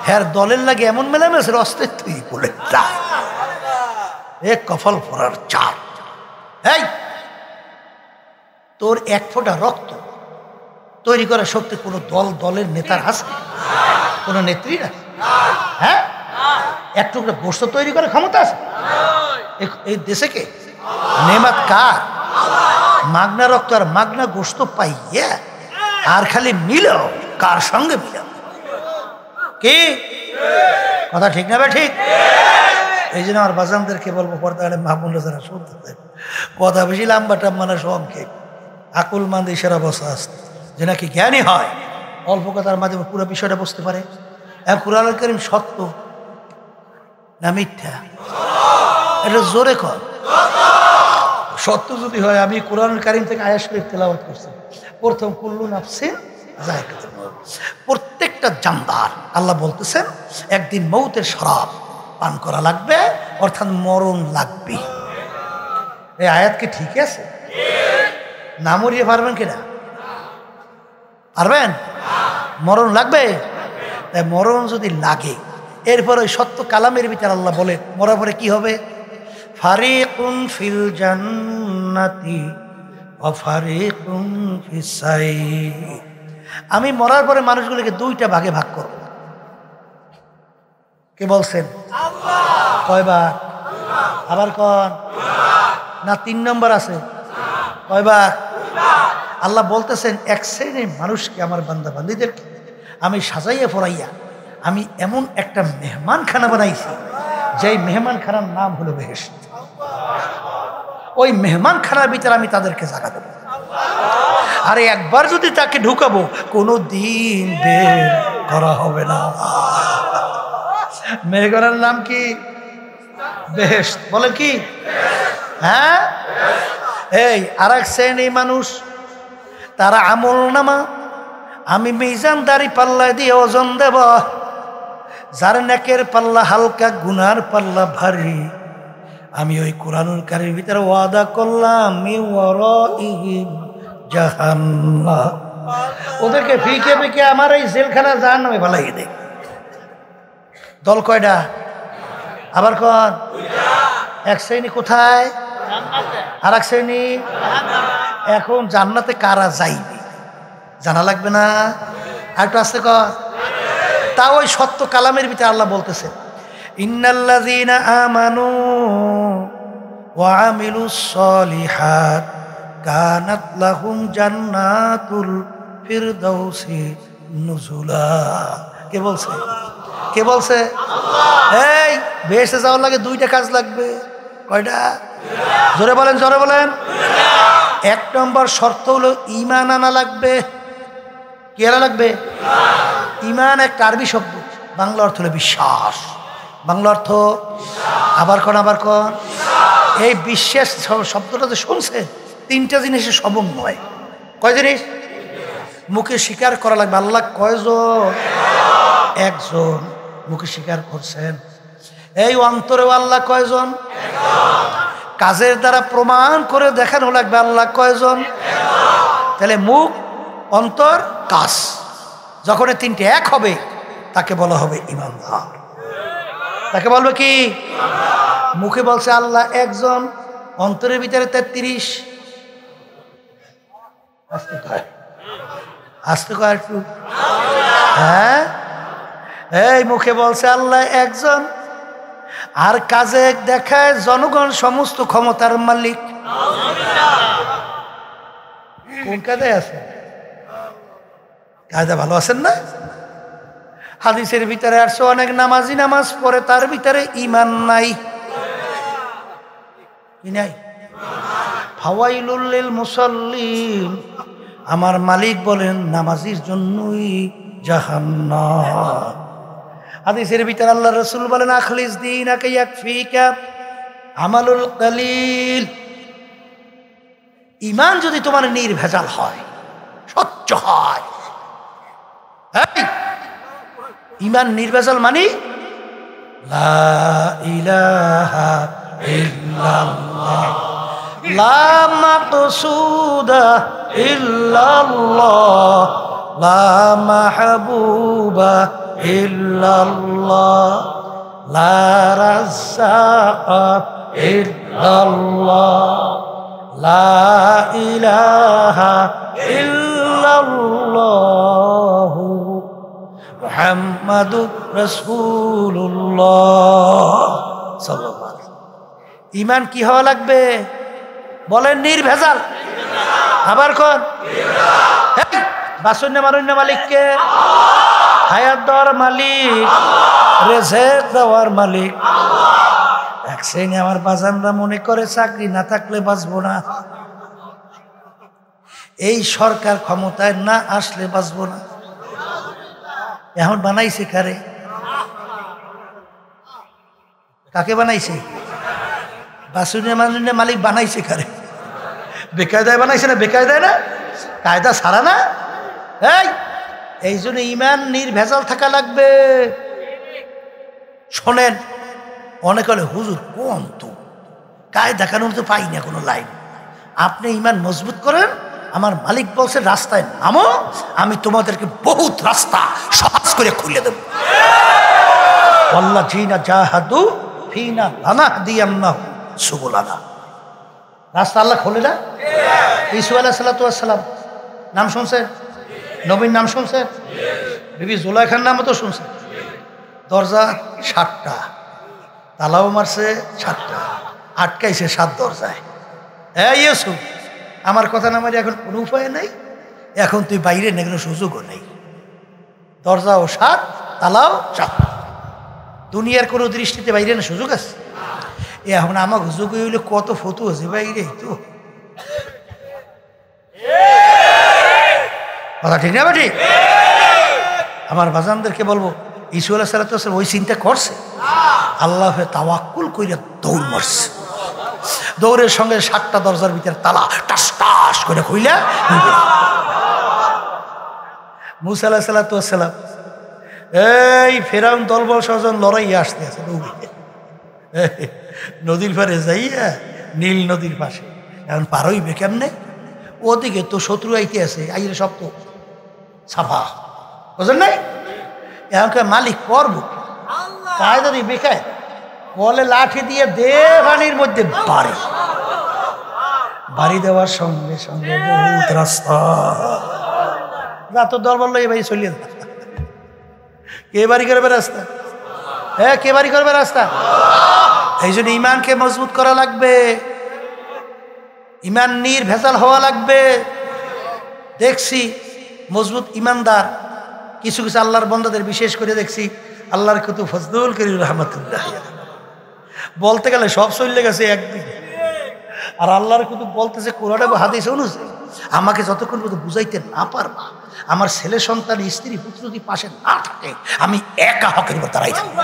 হ্যাঁ দলের লাগে এমন মেলামেশার অস্তিত্বই বলে এক কফল ফোরার চার। এই তোর এক ফোঁটা রক্ত তৈরি করার শক্তি কোনো দলের নেতার আছে? কোনো নেত্রী না? হ্যাঁ এক টুকরা গোস্ত তৈরি করে ক্ষমতা আছে এই দেশে? কে নেমাত কার? মাগনা রক্ত আর মাগনা গোস্ত পাইয়া আর খালি মিল কার সঙ্গে মিল? কি কথা ঠিক না? ঠিক। এই জন্য আমার বাজানদেরকে বলবো, পর্দা মাহমুল্লা যারা শুনতে কথা বেশি লম্বা টাম্বানা সংক্ষেপ আকুল মান্দ ইশারা বসা আসতে যে নাকি জ্ঞানী হয়, অল্প কথার মাধ্যমে পুরো বিষয়টা বুঝতে পারে। কুরআনুল কারীম সত্য না মিথ্যা? এটা জোরে কর। সত্য যদি হয়, আমি কুরআনুল কারীম থেকে আয়াত শরীফ তেলাওয়াত করছি। প্রথম কুল্লু নাফসিন যায়কাতুল মউত, প্রত্যেকটা জানদার আল্লাহ বলতেছেন একদিন মৌতের শরাব পান করা লাগবে, অর্থাৎ মরণ লাগবে। এই আয়াত কি ঠিক আছে? না মরিয়ে পারবেন কিনা? পারবেন? মরণ লাগবে। তাই মরণ যদি লাগে, এরপর ওই সত্য কালামের ভিতরে আল্লাহ বলে মরার পরে কি হবে? ফারিকুন ফিল জান্নাতি ওয়া ফারিকুন ফিস সাইর। আমি মরার পরে মানুষগুলোকে দুইটা ভাগে ভাগ করব। কে বলছেন? কয়বার? আবার কন না 3 নম্বর আছে? কয়বার? আল্লাহ বলতেছেন এক শ্রেণীর মানুষকে, আমার বান্দা বান্দীদেরকে আমি সাজাইয়া ফরাইয়া আমি এমন একটা মেহমানখানা বানাইছি, যেই মেহমানখানার নাম হলো বেহেশত। ওই মেহমানখানার ভিতরে আমি তাদেরকে জায়গা দেবো। আরে একবার যদি তাকে ঢুকাবো, কোনো দিন বের করা হবে না। মেহমানের নাম কি? বেহেশত। বলে কি? হ্যাঁ। এই আর এক শ্রেণী মানুষ, তারা আমল নামা আমি মিজানদারি পাল্লা দিয়ে ওজন দেব। যার নেকের পাল্লা হালকা, গুনার পাল্লা ভারী। আমি ওই কুরআনুল কারীমের ভিতরে ওয়াদা করলাম মিওয়ারাইহিম জাহান্নাম, ওদেরকে ফিকে ফিকে আমার এই জেলখানা জাহান্নামে ফেলাই দেয়। দল কয়টা? আবার কন। এক শ্রেণী কোথায়? আর এক শ্রেণী এখন জান্নাতে কারা যাইবে জানা লাগবে না? আর একটু আসতে কর। তা ওই সত্য কালামের ভিতরে আল্লাহ বলতেছে ইন্নাল্লাযীনা আমানু ওয়া আমিলুস সলিহাত কানাত লাহুম জান্নাতুল ফিরদাউসি নুজুলা। কে বলছে? কে বলছে? এই বেহেশতে যাওয়ার লাগে দুইটা কাজ লাগবে। কয়টা? জোরে বলেন, জোরে বলেন। 1 নম্বর শর্ত হলো ঈমান আনা লাগবে। কি আনা লাগবে? ঈমান একটা আরবি শব্দ, বাংলা অর্থ হলো বিশ্বাস। বাংলা অর্থ আবার কোন? আবার কোন? এই বিশ্বাস শব্দটা যে শুনছে, 3টা জিনিসের সমন্বয়। কয় জিনিস? মুখে স্বীকার করা লাগবে আল্লাহ কয়জন? একজন। মুখে স্বীকার করছেন। এই অন্তরেও আল্লাহ কয়জন? কাজের দ্বারা প্রমাণ করে দেখানো লাগবে আল্লাহ কয়জন। তাহলে মুখ, অন্তর, কাজ, যখন এই 3টে এক হবে তাকে বলা হবে ঈমানদার। তাকে বলবে কি? মুখে বলছে আল্লাহ একজন, অন্তরের ভিতরে 33। আস্তে কয় একটু। হ্যাঁ, এই মুখে বলছে আল্লাহ একজন, আর কাজে দেখায় জনগণ সমস্ত ক্ষমতার মালিক। কোন কাজে আছে? কায়দা ভালো আছেন না? হাদিসের ভিতরে আসছে অনেক নামাজি নামাজ পড়ে, তার ভিতরে ঈমান নাই। কি নাই? ফাওয়াইলুল লিল মুসাল্লিন, আমার মালিক বলেন নামাজির জন্যই জাহান্নাম। হাদিসের ভিতরে আল্লাহ রাসূল বলেন আখলিস দীনাকা ইয়াকফিকা আমালুল কালিল। ঈমান যদি তোমার নির্ভেজাল হয়, স্বচ্ছ হয়। এই ঈমান নির্ভেজাল মানে লা ইলাহা ইল্লাল্লাহ লা মাকসুদা ইল্লাল্লাহ লা মাহবুবা ইল্লাল্লাহ লা রাজ্জাকা ইল্লাল্লাহ লা ইলাহা ইল্লাল্লাহ মুহাম্মাদুর রাসূলুল্লাহ সাল্লাল্লাহু আলাইহি ওয়াসাল্লাম। ঈমান কি হওয়া লাগবে বলেন? নির্ভেজাল। আবার কোন? বাসুন্নে মারুন্নে মালিককে, হায়াত দেওয়ার মালিক, রেজেক দেওয়ার মালিক। এক শ্রেণী আমার বাজানরা মনে করে চাকরি না থাকলে বাঁচবো না, এই সরকার ক্ষমতায় না আসলে বাঁচবো না। এখন বানাইছে কারে? কাকে বানাইছে? বাসুন্নে মারুন্নে মালিক বানাইছে কারে? বেকায়দায় বানাইছে না? বেকায়দায় না, কায়দা ছাড়া না। এই জন্য ঈমান নির্ভেজাল থাকা লাগবে। শোনেন, অনেক হলে হুজুর কোন তো কায়দা কানুন তো পাই না কোনো লাইন। আপনি ঈমান মজবুত করেন, আমার মালিক বলছে রাস্তায় নামো, আমি তোমাদেরকে বহুত রাস্তা সহজ করে খুলে দেব। ওয়াল্লাযীনা জাহাদু ফীনা লানাহদিয়ান্নাহুম সুবুলানা। রাস্তা আল্লাহ খোলে না? ঈসা আলাইহিস সালাতু ওয়াস সালাম নাম শুনছেন? নবীর নাম শুনছেন? বিবি জুলাইখার নামও তো শুনছেন। দরজা 7টা, তালাও মারছে 7টা, আটকাইছে 7 দরজায়। ইউসুফ, আমার কথা না মারি এখন কোনো উপায় নেই, এখন তুই বাইরে নেই, সুযোগও নেই। দরজাও 7, তালাও 7। দুনিয়ার কোনো দৃষ্টিতে বাইরে না সুযোগ আছে? এখন আমার সুযোগ হইলে কত ফটো আছে বাইরে, তো কথা ঠিক না ঠিক? আমার বাজানদেরকে বলবো, ঈসা আলাইহিস সালাতু ওয়াস সালাম ওই চিন্তা করছে, আল্লাহে তাওয়াক্কুল কইরা দৌড় মারছে। দৌড়ের সঙ্গে 7টা দরজার ভিতরে তালা টাস টাস করে খুইলা। মুসা আলাইহিস সালাতু ওয়াস সালাম এই ফেরাউন দলবল সহজন লড়াই আসতে আছে নদীর পারে যাইয়া, নীল নদীর পাশে। এখন পার হইবে কেমনে? ওদিকে তো শত্রু আইতে আছে, আইলে সব তো সাফা, বুঝলেন নাই? এখনকার মালিক করব কায়দা দিয়ে বেকায় বলে লাঠি দিয়ে দে পানির মধ্যে বাড়ি, বাড়ি দেওয়ার সঙ্গে সঙ্গে বহুত রাস্তা। যা তো দরবার লই ভাই চলিয়ে যা। কে বাড়ি করবে রাস্তা? কে বাড়ি করবে রাস্তা? এই জন্য ঈমানকে মজবুত করা লাগবে, ঈমান নির্ভেজাল হওয়া লাগবে। দেখছি মজবুত ঈমানদার কিছু কিছু আল্লাহর বান্দাদের, বিশেষ করে দেখছি আল্লাহর কুতুব ফজলুল করিম রাহমাতুল্লাহ বলতে গেলে সব চলে গেছে একদিকে, আর আল্লাহর কুতুব বলতেছে কোরআন এবং হাদিস অনুযায়ী আমাকে যতক্ষণ পর্যন্ত বুঝাইতে না পারবা, আমার ছেলে সন্তান স্ত্রী পুত্র যদি পাশে না থাকে, আমি একা হকের উপর দাঁড়াই থাকবো।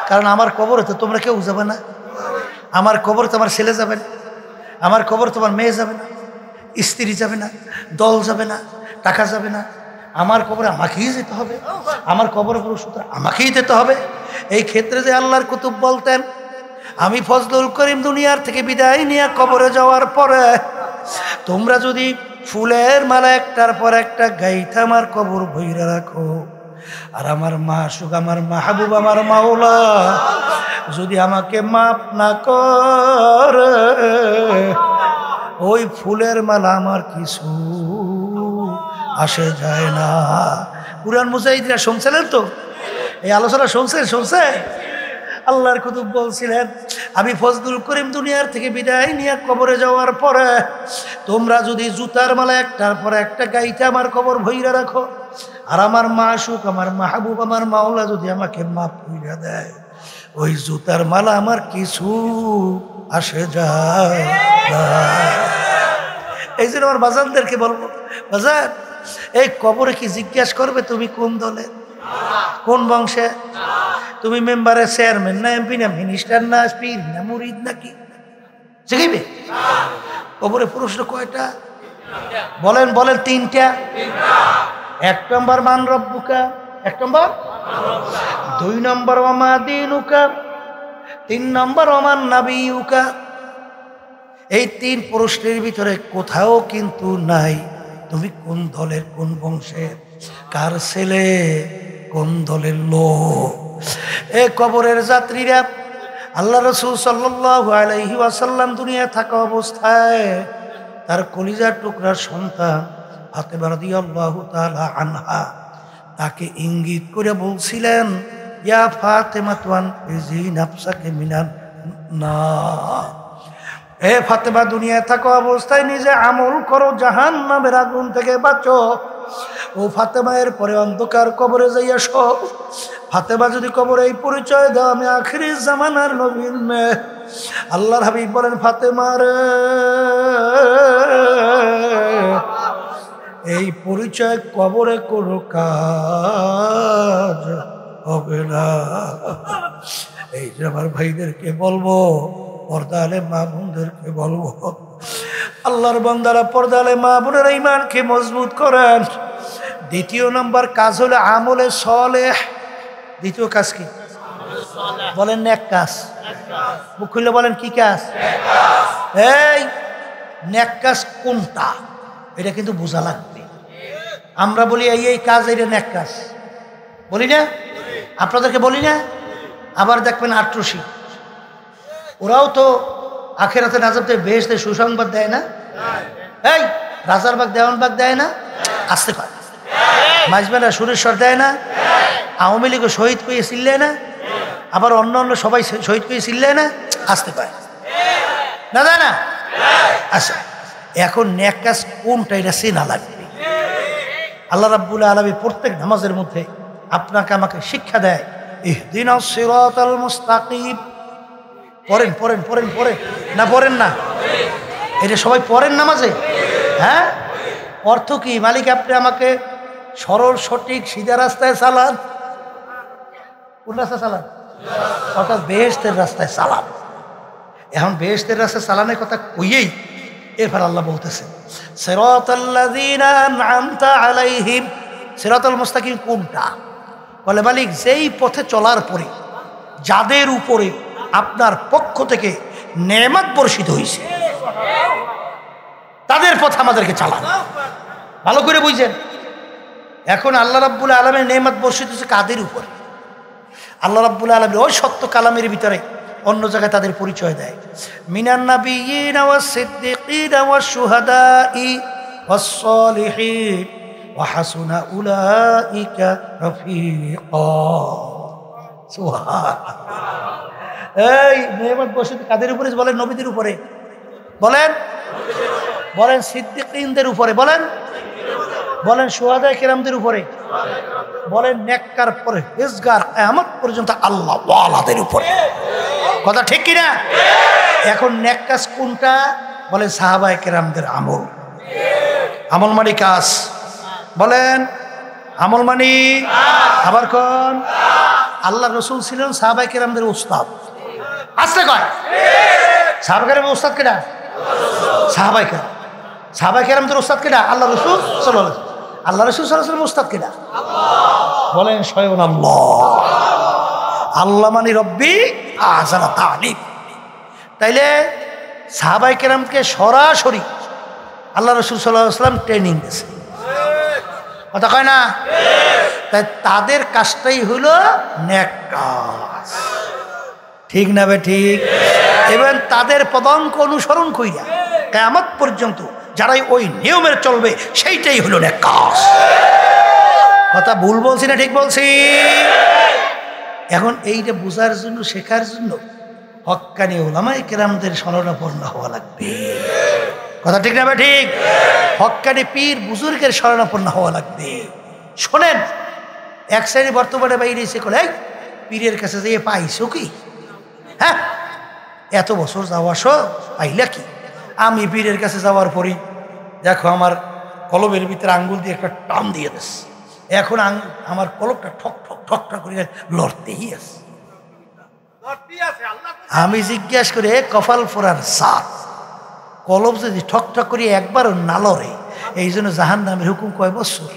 কারণ আমার কবরে তো তোমরা কেউ যাবে না, আমার কবরে তোমার ছেলে যাবে না, আমার কবরে তোমার মেয়ে যাবে না, স্ত্রী যাবে না, দল যাবে না, টাকা যাবে না। আমার কবরে আমাকেই যেতে হবে, আমার কবরে পুরো সুতরাং আমাকেই যেতে হবে। এই ক্ষেত্রে যে আল্লাহর কুতুব বলতেন, আমি ফজলুল করিম দুনিয়ার থেকে বিদায় নিয়ে কবরে যাওয়ার পরে তোমরা যদি ফুলের মালা একটার পর একটা গাইতে আমার কবর ভইরা রাখো, আর আমার মাসুক, আমার মাহবুব, আমার মাওলা যদি আমাকে মাফ না করে, ওই ফুলের মালা আমার কিছু আসে যায় না। কুরআন মুজাহিদরা শুনছিলেন তো, এই আলোচনা শুনছে। আল্লাহর কুতুব বলছিলেন, আমি ফজলুল করিম দুনিয়ার থেকে বিদায় নিয়ে কবরে যাওয়ার পরে তোমরা যদি জুতার মালা একটার পর একটা গাইতে আমার কবর ভইরা রাখো, আর আমার মাসুক, আমার মাহবুব, আমার মাওলা যদি আমাকে মাফ কইরা দেয়, ওই জুতার মালা আমার কিছু আসে যায় না। এই জন্য আমার বাজানদেরকে বলবো, বাজান এই কবরে কি জিজ্ঞাসা করবে তুমি কোন দলে, কোন বংশে, তুমি মেম্বারের চেয়ারম্যান না, এমপি না, মিনিস্টার না, পীর না, মুরিদ নাকি? শিখাইবে কবরে প্রশ্ন কয়টা? বলেন 3টা। 1 নম্বর মান রব্বুকা, 1 নম্বর, 2 নম্বর ওমা দীনুকা, 3 নম্বর ওমান নাবিয়ুকা। এই 3 প্রশ্নের ভিতরে কোথাও কিন্তু নাই তুমি কোন দলের, কোন বংশের, কার ছেলে, কোন দলের লোক। এ কবরের যাত্রীরা, আল্লাহ রাসূল সাল্লাল্লাহু আলাইহি ওয়াসাল্লাম দুনিয়া থাকা অবস্থায় তার কলিজার টুকরার সন্তান ফাতেমা রাদিয়াল্লাহু তাআলা আনহা
তাকে ইঙ্গিত করে বলছিলেন, ইয়া ফাতেমা তুয়ান ইজি নাফসাকে মিনান না, এ ফাতেমা দুনিয়ায় থাকা অবস্থায় নিজে আমল করো, জাহান্নামের আগুন থেকে বাঁচো। ও ফাতেমা, এর পরে অন্ধকার কবরে যাইয়া সব। ফাতেমা যদি কবরে এই পরিচয় দাও, আমি আখিরি জামানার নবীর মেয়ে। আল্লাহর হাবিব বলেন, ফাতেমা রে, এই পরিচয় কবরে কোনো কাজ হবে না। এই যে আমার ভাইদেরকে বলবো, পর্দা আলে মা বোনদেরকে বলবো, আল্লাহর বান্দারা পর্দা আলে মা বোনের ঈমানকে মজবুত করেন। দ্বিতীয় নম্বর কাজ হলো আমলে সালেহ। দ্বিতীয় কাজ কি বলেন? নেক কাজ। মুখ খুলে বলেন, কি কাজ? এই নেক কাজ কোনটা, এটা কিন্তু বোঝা লাগবে। আমরা বলি এই কাজ, এটা নেক কাজ বলি না? আপনাদেরকে বলি না? আবার দেখবেন আট্রসি, ওরাও তো আখেরাতে নাজাতে বেহেশতে সুসংবাদ দেয় না? এই রাজার বাগ দেওয়ান বাগ দেয় না? আসতে পারে মাঝবেলা সুরেশ্বর দেয় না? আওয়ামী লীগও শহীদ করে চিল্লে না? আবার অন্য অন্য সবাই শহীদ করে চিল্লে না? আসতে পারে না, দেয় না? আচ্ছা, এখন নেক কাজ কোনটা, এটা চেনা লাগবে। আল্লাহ রাব্বুল আলামিন প্রত্যেক নামাজের মধ্যে আপনাকে আমাকে শিক্ষা দেয়, ইহদিনাস সিরাতাল মুস্তাকিম। পড়েন পড়েন পড়েন পড়েন না, পড়েন না? এটা সবাই পড়েন নামাজে? হ্যাঁ, অর্থ কি? মালিক আপনি আমাকে সরল সঠিক সিধা রাস্তায় চালান। কোন রাস্তায় চালান? অর্থাৎ বেহেশতের রাস্তায় চালান। এখন বেহেশতের রাস্তায় চালানের কথা কইয়েই এরপর আল্লাহ বলতেছে, সিরাতাল্লাযীনা আন'আমতা আলাইহিম। সিরাতাল মুস্তাকিম কোনটা? বলে মালিক, যেই পথে চলার পরে যাদের উপরে আপনার পক্ষ থেকে নেয়ামত বর্ষিত হয়েছে, তাদের পথ আমাদেরকে চালান। ভালো করে বুঝছেন? এখন আল্লাহ রাব্বুল আলামিন নেয়ামত বর্ষিত হয়েছে কাদের উপরে? আল্লাহ রাব্বুল আলামিন ওই সত্য কালামের ভিতরে অন্য জায়গায় তাদের পরিচয় দেয়, মিনান নাবিয়্যিনা ওয়াস সিদ্দিকিনা ওয়াশ শুহাদাই ওয়াস সালিহিন ওয়া হাসুনা উলাইকা রাফিকা। সুবহানাল্লাহ। এই নেয়ামত বর্ষিত কাদের উপরে বলেন? নবীদের উপরে বলেন, বলেন সিদ্দিকিনদের উপরে বলেন, বলেন শুহাদায়ে কেরামদের উপরে বলেন, নেককার পরহেজগার কিয়ামত পর্যন্ত আল্লাহ ওয়ালাদের উপরে। কথা ঠিক কিনা? এখন নেক কাজ কোনটা? বলেন সাহাবায়ে কেরামদের আমল। আমল মানে কাজ। বলেন আমল মানে। আবার কোন? আল্লাহ রাসূল ছিলেন সাহাবায়ে কেরামদের উস্তাদ। আসতে কয় সাহাবায়ে কেরামদের উস্তাদ কেডা? সাহাবায়ে কেরাম। সাহাবায়ে কেরামদের উস্তাদ কেডা? আল্লাহ রাসূল সাল্লাল্লাহু আলাইহি ওয়াসাল্লাম। আল্লাহ রাসূল সাল্লাল্লাহু আলাইহি ওয়াসাল্লাম উস্তাদ কেডা? বলেন স্বয়ং আল্লাহ। আল্লাহ মানে রব্বি আযালা তালিম। তাইলে সাহাবায়ে কেরামকে সরাসরি আল্লাহ রাসূল সাল্লাল্লাহু আলাইহি ওয়াসাল্লাম ট্রেনিং দিয়েছে। কথা কয় না? তাই তাদের কাজটাই হলো নেক কাজ। ঠিক না বে ঠিক? এবং তাদের পদাঙ্ক অনুসরণ কইরা কিয়ামত পর্যন্ত যারাই ওই নিয়মের চলবে, সেইটাই হলো নেক কাজ। কথা ভুল বলছি না ঠিক বলছি? এখন এইটা বোঝার জন্য, শেখার জন্য হক্কানি উলামায়ে কেরামদের শরণাপন্ন হওয়া লাগবে। কথা ঠিক না বে ঠিক? হক্কানি পীর বুজুর্গের শরণাপন্ন হওয়া লাগবে। শোনেন, এক শ্রেণী বর্তমানে বাইরে এসে বলে, এই পীরের কাছে যেয়ে পাইছো কি? হ্যাঁ, এত বছর যাওয়া আসো পাইলা কি? আমি পীরের কাছে যাওয়ার পরই দেখো আমার কলমের ভিতরে আঙ্গুল দিয়ে একটা টান দিয়ে দিস, এখন আমার কলমটা ঠক ঠক ঠক ঠক করে লড়তেই আছে। আমি জিজ্ঞাসা করি, কপাল ফোরার সাত কলম যদি ঠক ঠক করি একবারও না লড়ে, এই জন্য জাহান্নামের হুকুম কয় বছর?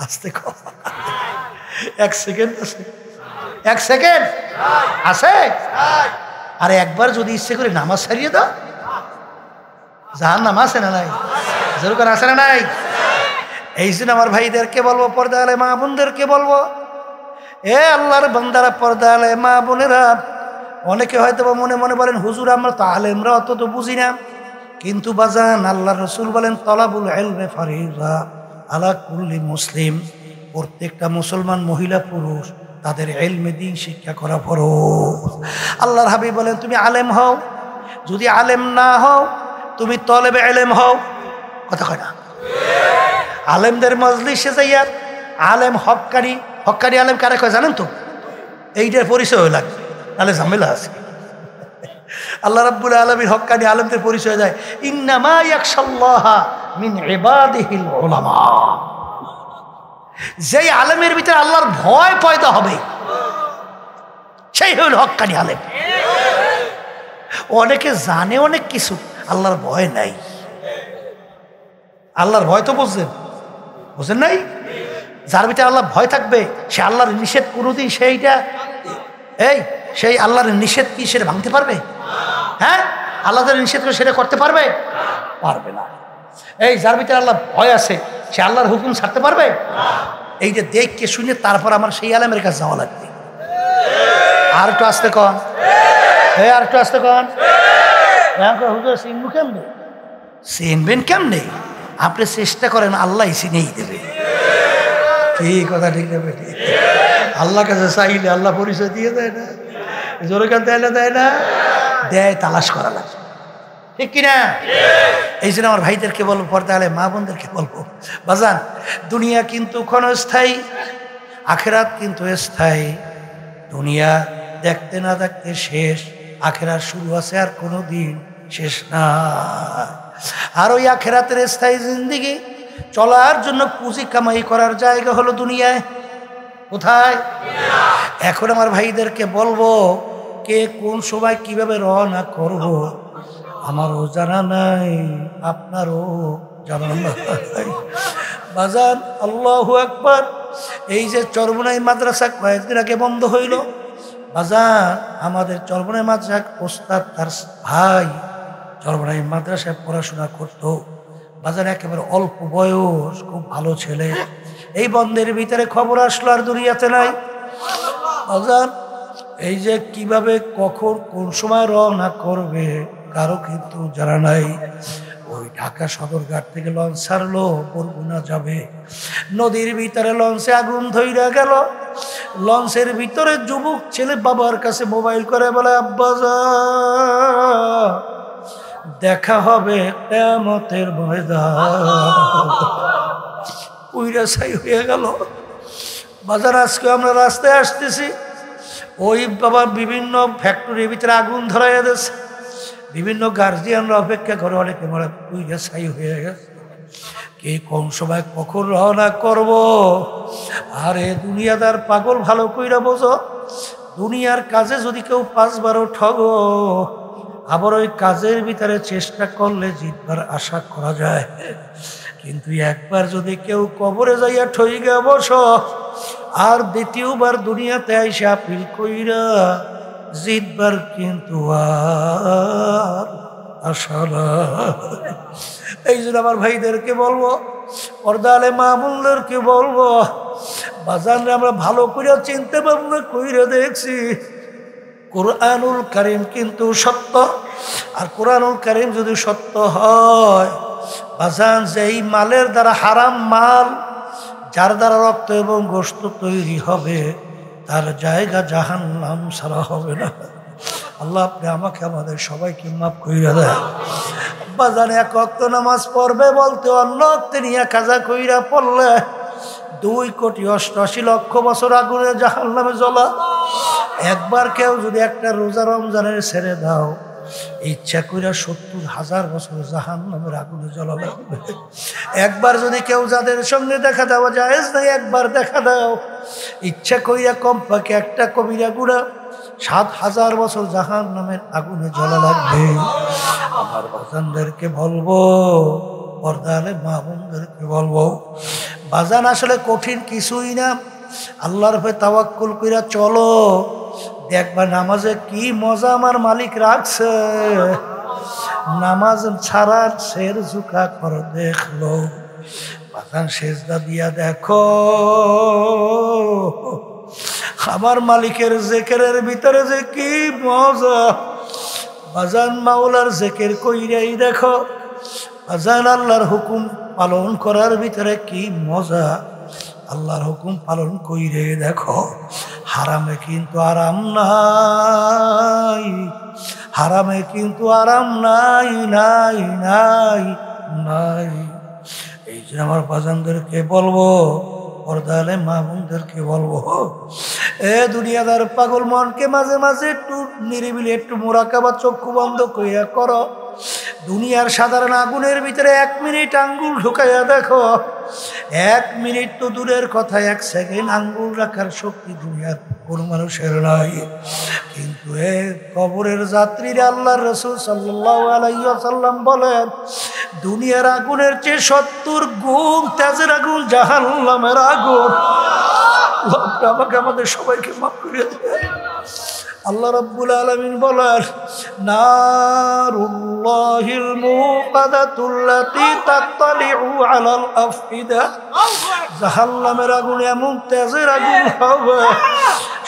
আসতে এক সেকেন্ড আছে, এক সেকেন্ড আছে। আর একবার যদি ইচ্ছে করে নামাজ ছাড়িয়ে দাও, জাহান্নাম আছে না নাই? যেরকম আছে না নাই? এই জন্য আমার ভাইদেরকে বলবো, পর্দা আলে মা বোনদেরকে বলবো, এ আল্লাহর বান্দারা, পর্দা আলে মা বোনেরা, অনেকে হয়তো মনে মনে বলেন, হুজুর আমরা তো আলেমরা অত তো বুঝি না। কিন্তু বাজান, আল্লাহ রসুল বলেন, তলাবুল ইলমি ফারিজা আলা কুল্লি মুসলিম, প্রত্যেকটা মুসলমান মহিলা পুরুষ তাদের ইলমে দ্বীন শিক্ষা করা ফরজ। আল্লাহর হাবিব বলেন, তুমি আলেম হও, যদি আলেম না হও তুমি তলেবে ইলম হও। কথা কয় না? আলেমদের মজলিসে যাইয়া আলেম হক্কানি, হক্কানি আলেম কারে কয় জানেন তো? এইটার পরিচয় লাগে, তাহলে ঝামেলা আছে। আল্লাহ রাব্বুল আলামিন হক্কানি আলেমদের পরিচয় দেয়, ইন্নামা ইয়াখশাল্লাহা মিন ইবাদিহিল উলামা। যেই আলেমের ভিতরে আল্লাহর ভয় পয়দা হবে সেই হল হক্কানি আলেম। অনেকে জানে অনেক কিছু, আল্লাহর ভয় নাই। আল্লাহর ভয় তো বুঝছেন নাই? যার ভিতরে আল্লাহ ভয় থাকবে সে আল্লাহর নিষেধ কোনোদিন সেই আল্লাহর নিষেধ কি সেটা ভাঙতে পারবে? হ্যাঁ, আল্লাহ নিষেধ করে সেটা করতে পারবে? পারবে না। এই যার ভিতরে আল্লাহ ভয় আছে সে আল্লাহর হুকুম ছাড়তে পারবে? এই যে দেখকে শুনে তারপর আমার সেই আলেমের কাছে যাওয়া লাগবে। আর একটু আসতে কন, আর একটু আসতে কন। চিনবো কেমনে? চিনবেন কেমনে? আপনি চেষ্টা করেন, আল্লাহ চিনেই দেবে। কি কথা ঠিক নেবে? আল্লাহ কাছে চাইলে আল্লাহ পরিচয় দিয়ে দেয় না? জোরে কান দেয় না? দেয়, তালাশ করা লাগবে, ঠিক কিনা? এই জন্য আমার ভাইদেরকে বলবো, পর্দা আলে মা বোনদেরকে বলবো, বাজান দুনিয়া কিন্তু ক্ষণস্থায়ী, আখেরাত কিন্তু স্থায়ী। দুনিয়া দেখতে না দেখতে শেষ, আখেরাত শুরু আছে আর কোনো দিন শেষ না। আর ওই আখেরাতের স্থায়ী জিন্দেগি চলার জন্য পুঁজি কামাই করার জায়গা হলো দুনিয়ায়। কোথায়? এখন আমার ভাইদেরকে বলবো, কে কোন সময় কিভাবে রওনা করব আমারও জানা নাই, আপনারও জানা নাই। বাজান আল্লাহু আকবার। এই যে চরমোনাই মাদ্রাসা কয়েকদিন আগে বন্ধ হইল, বাজান আমাদের চরমোনাই মাদ্রাসা ওস্তাদ তার ভাই চরমোনাই মাদ্রাসায় পড়াশোনা করতো। বাজার একেবারে অল্প বয়স, খুব ভালো ছেলে। এই বন্ধের ভিতরে খবর আসলো আর দুনিয়াতে নাই। বাজার এই যে কিভাবে কখন কোন সময় রওনা করবে কারো কিন্তু জানা নাই। ওই ঢাকা সদরঘাট থেকে লঞ্চ ছাড়লো, বরগুনা যাবে। নদীর ভিতরে লঞ্চে আগুন ধইরা গেল। লঞ্চের ভিতরে যুবক ছেলে বাবার কাছে মোবাইল করে বলে, আব্বাজা দেখা হবে কিয়ামতের ময়দান। উইরা ছাই হয়ে গেল। বাজার আজকে আমরা রাস্তায় আসতেছি, ওই বাবা বিভিন্ন ফ্যাক্টরির ভিতরে আগুন ধরাইয়া দিয়েছে। বিভিন্ন গার্জিয়ানরা অপেক্ষা করে, অনেকে মনে উইরা ছাই হয়ে গেছে। কে কোন সময় কখন রওনা করব? আরে দুনিয়াদার পাগল, ভালো কইরা বোঝো, দুনিয়ার কাজে যদি কেউ 5 বারও ঠগো, আবার ওই কাজের ভিতরে চেষ্টা করলে জিতবার আশা করা যায়। কিন্তু একবার যদি কেউ কবরে যাইয়া ঠইগা বসো, আর দ্বিতীয়বার দুনিয়াতে আইসা আপিল কইরা জিতবার কিন্তু আর আশা না। এই জন্য আমার ভাইদেরকে বলবো, পর্দা আলে মা বোনদেরকে বলবো, বাজারে আমরা ভালো করে চিনতে ভাবনা কইরা দেখছি, কোরআনুল কারীম কিন্তু সত্য। আর কোরআনুল কারীম যদি সত্য হয়, বাজান যেই মালের দ্বারা, হারাম মাল যার দ্বারা রক্ত এবং গোশত তৈরি হবে, তার জায়গা জাহান্নাম ছাড়া হবে না। আল্লাহ আপনি আমাকে আমাদের সবাইকে মাফ কইরা দেয়। বাজান এক ওয়াক্ত নামাজ পড়বে বলতে অন্য ওয়াক্তে নিয়ে কাজা কইরা পড়লে 2,88,00,000 বছর আগুনে জাহান্নামে জ্বলা। একবার কেউ যদি একটা রোজা রমজানের ছেড়ে দাও, ইচ্ছা কইরা 70,000 বছর জাহান্নামের আগুনে জ্বলা লাগবে। একবার যদি কেউ যাদের সঙ্গে দেখা দেওয়া জায়েজ নাই, একবার দেখা দাও, ইচ্ছা কইরা কমপক্ষে একটা কবিরা গুণা 7,000 বছর জাহান্নামের আগুনে জ্বলা লাগবে। আমার বাজানদেরকে বলবো, পর্দা আলে মা বোনদেরকে বলবো, বাজান আসলে কঠিন কিছুই না। আল্লাহর উপরে তাওয়াক্কুল কইরা চলো, দেখবা নামাজে কি মজা আমার মালিক রাখছে। নামাজ ছাড়া শের ঝুঁকা কর দেখলো, বাজান সেজদা দিয়া দেখো আমার মালিকের জেকেরের ভিতরে যে কি মজা। বাজান মাওলার জেকের কইরাই দেখো, বাজান আল্লাহর হুকুম পালন করার ভিতরে কি মজা। আল্লাহর হুকুম পালন কইরে দেখো, হারামে কিন্তু আরাম নাই, হারামে কিন্তু আরাম নাই নাই নাই নাই। এই যে আমার বাজানদেরকে বলবো, পর্দালে মা বোনদেরকে বলবো, এ দুনিয়াদার পাগল মনকে মাঝে মাঝে একটু নিরিবিলি একটু মোরাকাবা চক্ষু বন্ধ কইয়া করো। দুনিয়ার সাধারণ আগুনের ভিতরে 1 মিনিট আঙ্গুল ঢুকাইয়া দেখো। 1 মিনিট তো দূরের কথা, 1 সেকেন্ড আঙ্গুল রাখার শক্তি দুনিয়ার কোন মানুষের নাই। কিন্তু এ কবরের যাত্রীরা আল্লাহর রাসূল সাল্লাল্লাহু আলাইহি ওয়াসাল্লাম বলেন, দুনিয়ার আগুনের চেয়ে 70 গুণ তেজের আগুন জাহান্নামের আগুন। আমাকে আমাদের সবাইকে মাফ করে দেন। আল্লাহ রাব্বুল আলামিন বলেন, নারুল্লাহিল মুকাদাতুল্লাতী তাত্তালিউ আলাল আফইদা। জাহান্নামের আগুন এমন তেজের আগুন হবে,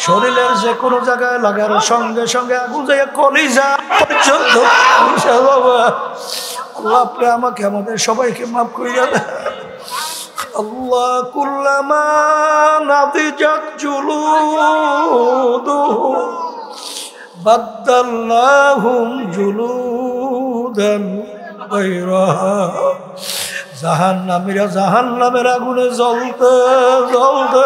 শরীরের যে কোনো জায়গায় লাগার সঙ্গে সঙ্গে আগুন যায় কলিজা পর্যন্ত পুড়ে যাবে। আল্লাহ আপনি আমাকে আমাদের সবাইকে মাফ করে দেন। আল্লাহ কুল্লামা নাদিজাত জুলুদুহুম বাদদালনাহুম জুলুদান গায়রাহা। জাহান্নামীরা জাহান্নামের আগুনে জ্বলতে জ্বলতে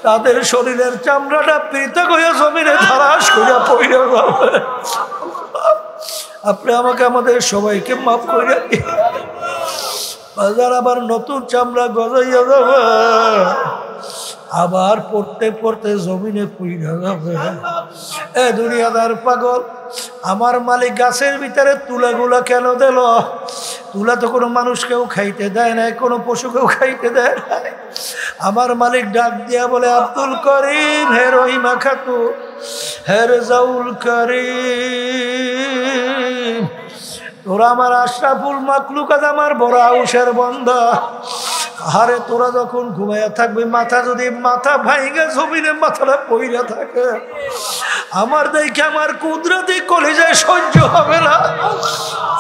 তাদের শরীরের চামড়াটা পৃথক হয়ে জমিনে ধারাস করে পড়ে যাবে। আপনি আমাকে আমাদের সবাইকে মাফ করে দিন। বাজার আবার নতুন চামড়া গজাইয়া যাবে, আবার পড়তে পড়তে জমিনে পুইরা যাবে। এ দুনিয়াদার পাগল, আমার মালিক গাছের ভিতরে তুলাগুলা কেন দিল? তুলা তো কোনো মানুষকেও খাইতে দেয় নাই, কোনো পশুকেও খাইতে দেয় নাই। আমার মালিক ডাক দিয়া বলে, আব্দুল করিম, হে রহিমা খাতু, হে রেজাউল করিম, তোরা আমার আশরাফুল মাখলুকাত, আমার বড় আউসের বন্দা। আরে তোরা যখন ঘুমাইয়া থাকবে, মাথা যদি মাথা ভাইঙ্গা জমিনে মাথাটা পইরা থাকে, আমার দেখে আমার কুদরতি কলিজায় সহ্য হবে না।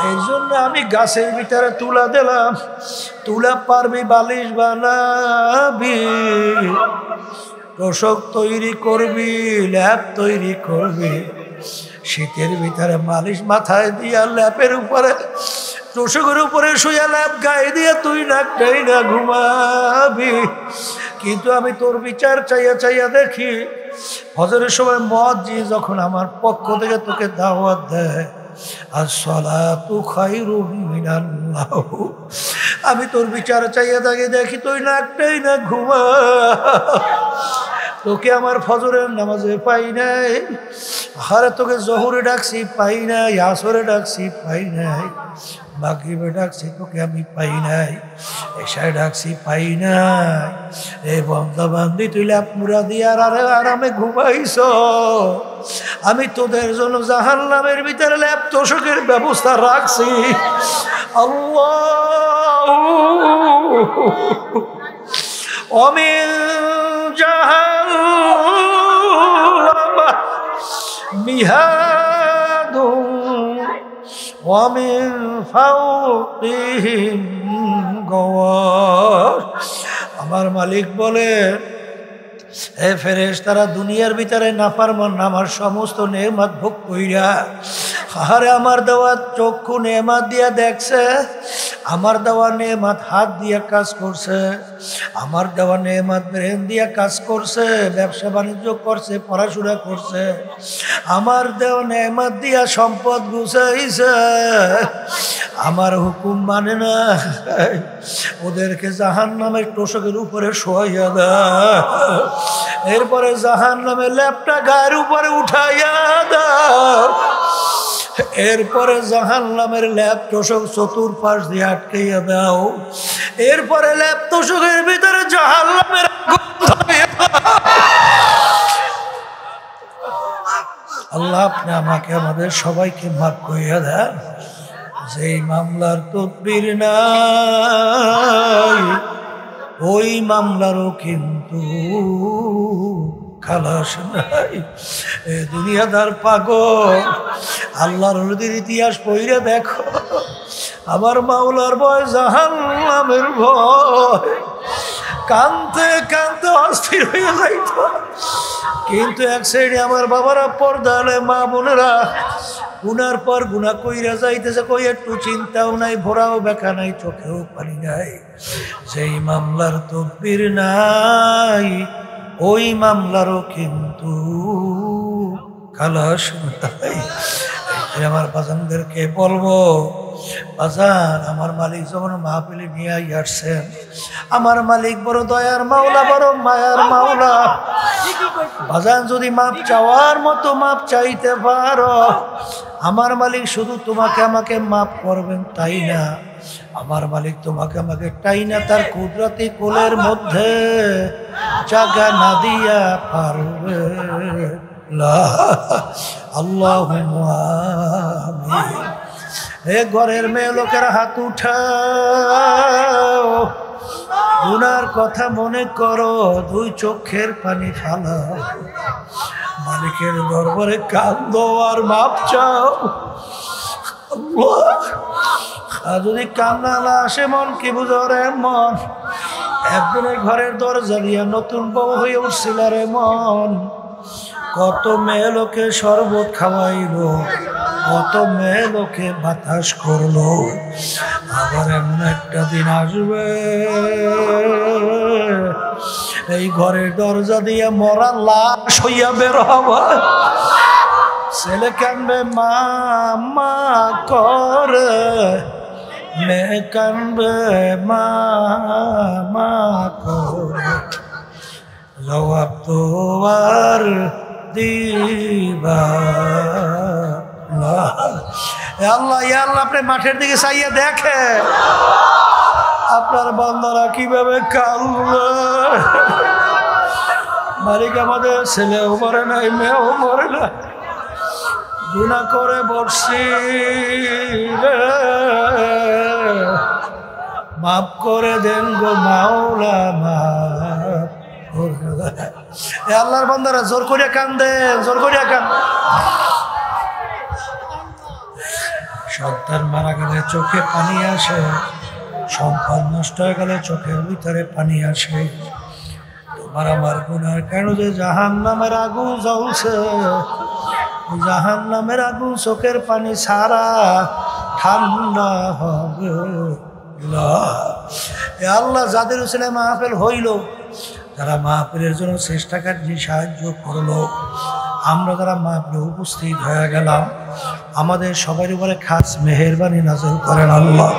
এই জন্য আমি গাছের ভিতরে তুলা দিলাম। তুলা পারবি বালিশ বানাবি, তোষক তৈরি করবি, ল্যাপ তৈরি করবি। শীতের ভিতরে মালিশ মাথায় দিয়া, ল্যাপের উপরে তোষকের উপরে শুয়ে ল্যাপ গায়ে দিয়ে তুই নাকটাই না ঘুমাবি। কিন্তু আমি তোর বিচার চাইয়া চাইয়া দেখি, ফজরের সময় মুয়াজ্জিন যখন আমার পক্ষ থেকে তোকে দাওয়াত দেয়, আসসালাতু খায়রুম মিনান নাওম, আমি তোর বিচার চাইয়া থাকি, দেখি তুই নাকটাই না ঘুমা। তোকে আমার ফজরের নামাজে পাই নাই, আরে তোকে জহুরে ডাকছি পাই নাই, আসরে ডাকছি পাই নাই, মাগরিবে ডাকছি তোকে আমি পাই নাই, এশায় ডাকছি পাই নাই। এ বান্দা বান্দি, তুই ল্যাপ মুড়া দিয়ে আরে আরামে ঘুমাইছ। আমি তোদের জন্য জাহান্নামের ভিতরে ল্যাপ তোষকের ব্যবস্থা রাখছি। আল্লাহ অমিন জাহান্নাম মিহাদুন ওয়া মিন ফাওকিহিম গাওয়াশ। আমার মালিক বলে, এ ফেরেশতারা দুনিয়ার ভিতরে নাফরমান আমার সমস্ত নেয়ামত ভোগ কইরা, আরে আমার দেওয়া চক্ষু নেয়ামত দিয়া দেখছে, আমার দেওয়া নেয়ামত হাত দিয়া কাজ করছে, আমার দেওয়া নেয়ামত ব্রেন দিয়া কাজ করছে, ব্যবসা বাণিজ্য করছে, পড়াশোনা করছে, আমার দেওয়া নেয়ামত দিয়া সম্পদ গুছাইছে। আমার হুকুম মানে না, ওদেরকে জাহান্নামের তোষকের উপরে শোয়াইয়া দেয়, এরপরে জাহান্নামের ল্যাপটা গায়ের উপরে উঠাইয়া দেয়, এরপরে জাহান্নামের ল্যাপ তোষক চতুর্পাশ দিয়ে আটকাইয়া দাও, এরপরে ল্যাপ তোষকের ভিতরে জাহান্নামের আল্লাহ আপনি আমাকে আমাদের সবাইকে মাফ করিয়া দেন। যেই মামলার তদবির নাই, ওই মামলারও কিন্তু খালাস নাই। এ দুনিয়াদার পাগল, আল্লাহর নদীর ইতিহাস পড়ে দেখো,
আমার মাওলার ভয়, জাহান্নামের ভয়। কানতে কানতে অস্থির হয়ে যাইত। কিন্তু এক সাইডে আমার বাবারা, পর্দালে মা বোনেরা, গুনার পর গুনাহ কইরা যাইতেছে, কই একটু চিন্তাও নাই, ভোরাও বেকা নাই, চোখেও পানি নাই। যেই মামলার তদবির নাই, ওই মামলারও কিন্তু খালাস নাই। আমার বাজানদেরকে বলবো, বাজান, আমার মালিক যখন মাহফিলে নিয়ে আসছেন, আমার মালিক বড় দয়ার মাওলা, বড় মায়ার মাওলা। বাজান, যদি মাপ চাওয়ার মতো মাপ চাইতে পারো, আমার মালিক শুধু তোমাকে আমাকে মাপ করবেন তাই না, আমার মালিক তোমাকে আমাকে তাই না তার কুদরতি কোলের মধ্যে জায়গা না দিয়া পারবে। আল্লাহুম্মা আমিন। এ ঘরের মেয়ে লোকের হাত উঠাও, গুনার কথা মনে করো, দুই চোখের পানি ফালাও, মালিকের দরবারে কান্দো আর মাপ চাও। আর যদি কান্না না আসে, মন কি বুঝো রে মন? একদিনের ঘরের দরজা দিয়া নতুন বউ হয়ে উঠছিল রে মন। কত মেয়ে লোকে শরবত খাওয়াইলো, কত মেয়ে লোকে বাতাস করলো। আবার এমন একটা দিন আসবে, এই ঘরের দরজা দিয়ে মরা লাশ হইয়া বের হবা। ছেলে কানবে মা মা করে, মেয়ে কানবে মা মা করে, জবাব তো আর দিবা না। আল্লাহ, ইয়া আল্লাহ, আপনি মাঠের দিকে চাইয়ে দেখে আপনার বান্দারা কিভাবে কাঁদবে। মালিক, আমাদের ছেলেও মরে নাই, মেয়েও মরে না, গুনাহ করে বসছি রে, মাফ করে দেন গো মাওলা, মাফ করে দেন। আল্লাহর বান্দারা জোর করিয়া কান্দেন, জোর করিয়া কান্দেন। সন্তান মারা গেলে চোখে পানি আসে, সম্পদ নষ্ট হয়ে গেলে চোখের ভিতরে পানি আসে। তোমার আমার গুনার কেন যে জাহান্নামের আগুন জ্বলছে, জাহান্নামের আগুন চোখের পানি ছাড়া ঠান্ডা হবে না। আল্লাহ, যাদের ছেলে মাহফিল হইল, যারা মাহফিলের জন্য চেষ্টাকারী সাহায্য করলো, আমরা যারা মাহফিলে উপস্থিত হয়ে গেলাম, আমাদের সবার উপরে খাস মেহেরবানি নাযিল করেন আল্লাহ।